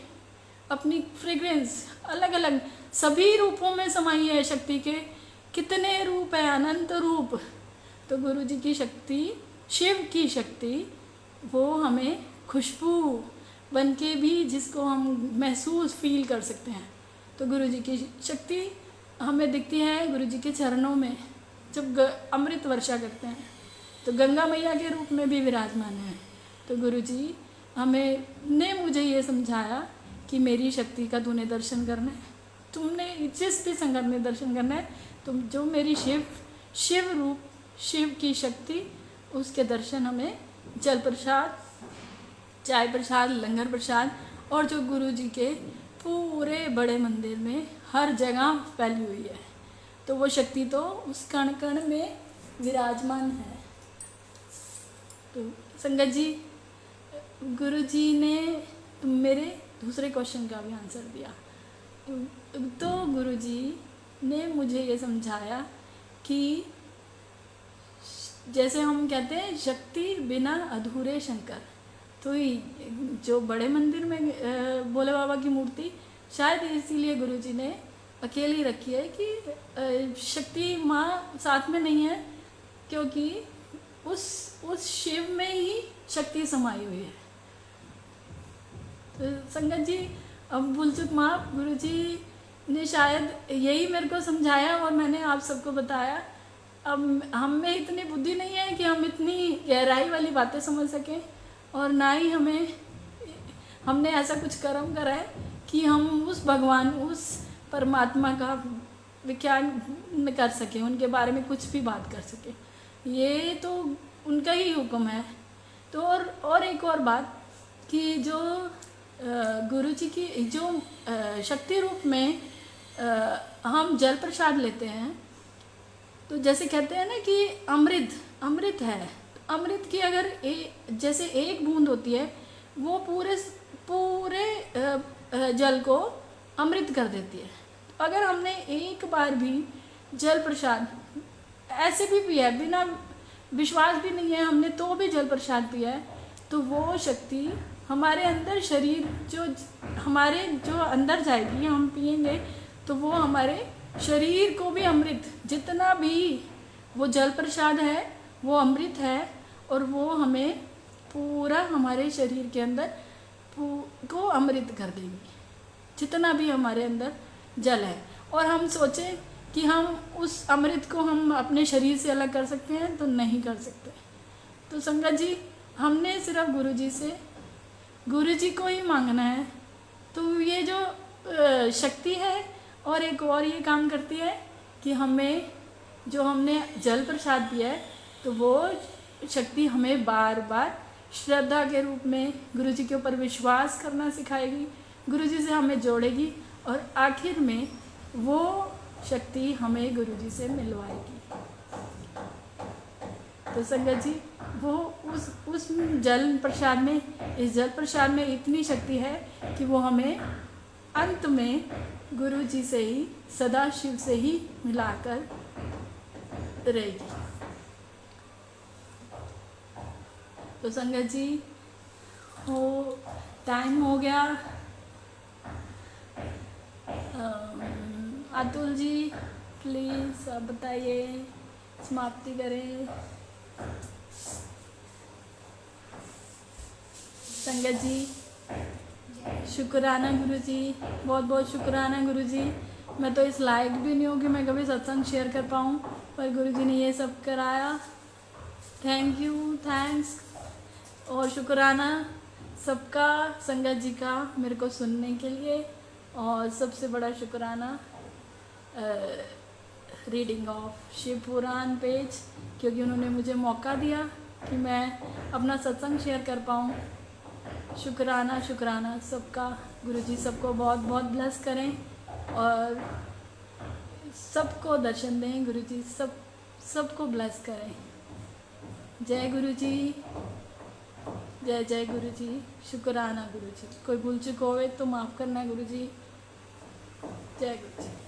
अपनी फ्रेग्रेंस अलग अलग सभी रूपों में समाई है शक्ति के। कितने रूप है, अनंत रूप। तो गुरुजी की शक्ति, शिव की शक्ति, वो हमें खुशबू बन के भी, जिसको हम महसूस फील कर सकते हैं। तो गुरुजी की शक्ति हमें दिखती है गुरुजी के चरणों में, जब अमृत वर्षा करते हैं तो गंगा मैया के रूप में भी विराजमान है। तो गुरुजी ने मुझे ये समझाया कि मेरी शक्ति का तूने दर्शन करना है, तुमने जिस भी संगत में दर्शन करना है, तुम जो मेरी शिव रूप, शिव की शक्ति, उसके दर्शन हमें जल प्रसाद, चाय प्रसाद, लंगर प्रसाद, और जो गुरुजी के पूरे बड़े मंदिर में हर जगह फैली हुई है, तो वो शक्ति तो उस कण कण में विराजमान है। तो संगत जी, गुरुजी ने मेरे दूसरे क्वेश्चन का भी आंसर दिया। तो गुरुजी ने मुझे ये समझाया कि जैसे हम कहते हैं शक्ति बिना अधूरे शंकर, तो जो बड़े मंदिर में भोले बाबा की मूर्ति, शायद इसीलिए गुरुजी ने अकेली रखी है कि शक्ति माँ साथ में नहीं है, क्योंकि उस शिव में ही शक्ति समाई हुई है। तो संगत जी, अब भूल चुक माँ, गुरुजी ने शायद यही मेरे को समझाया और मैंने आप सबको बताया। अब हम में इतनी बुद्धि नहीं है कि हम इतनी गहराई वाली बातें समझ सकें, और ना ही हमने ऐसा कुछ कर्म करा है कि हम उस भगवान, उस परमात्मा का विज्ञान कर सकें, उनके बारे में कुछ भी बात कर सकें। ये तो उनका ही हुक्म है। तो और एक और बात कि जो गुरुजी की जो शक्ति रूप में हम जल प्रसाद लेते हैं, तो जैसे कहते हैं ना कि अमृत है। अमृत की अगर जैसे एक बूंद होती है, वो पूरे जल को अमृत कर देती है। तो अगर हमने एक बार भी जल प्रसाद ऐसे भी पिया है, बिना विश्वास भी नहीं है हमने, तो भी जल प्रसाद पिया है, तो वो शक्ति हमारे अंदर, शरीर हमारे जो अंदर जाएगी, हम पिएंगे तो वो हमारे शरीर को भी अमृत, जितना भी वो जल प्रसाद है वो अमृत है, और वो हमें पूरा हमारे शरीर के अंदर को अमृत कर देंगी, जितना भी हमारे अंदर जल है। और हम सोचें कि हम उस अमृत को हम अपने शरीर से अलग कर सकते हैं, तो नहीं कर सकते। तो संगत जी, हमने सिर्फ गुरुजी को ही मांगना है। तो ये जो शक्ति है, और एक और ये काम करती है कि हमने जल प्रसाद दिया है, तो वो शक्ति हमें बार बार श्रद्धा के रूप में गुरुजी के ऊपर विश्वास करना सिखाएगी, गुरुजी से हमें जोड़ेगी, और आखिर में वो शक्ति हमें गुरुजी से मिलवाएगी। तो संगत जी, वो उस जल प्रसाद में, इस जल प्रसाद में इतनी शक्ति है कि वो हमें अंत में गुरुजी से ही, सदा शिव से ही मिलाकर रहेगी। तो संगत जी, टाइम हो गया। अतुल जी, प्लीज़ आप बताइए, समाप्ति करें। संगत जी, शुक्राना गुरुजी, बहुत बहुत शुक्राना गुरुजी। मैं तो इस लायक भी नहीं हूँ कि मैं कभी सत्संग शेयर कर पाऊँ, पर गुरुजी ने ये सब कराया। थैंक यू, थैंक्स और शुक्राना सबका, संगत जी का मेरे को सुनने के लिए, और सबसे बड़ा शुक्राना reading of Shiv Puran page, क्योंकि उन्होंने मुझे मौका दिया कि मैं अपना सत्संग शेयर कर पाऊँ। शुक्राना शुक्राना सबका। गुरुजी सबको बहुत बहुत ब्लेस करें और सबको दर्शन दें। गुरुजी सबको ब्लेस करें। जय गुरु जी, जय जय गुरु जी, शुक्राना गुरु जी। कोई भूल चूक होवे तो माफ़ करना गुरु जी। जय गुरु जी।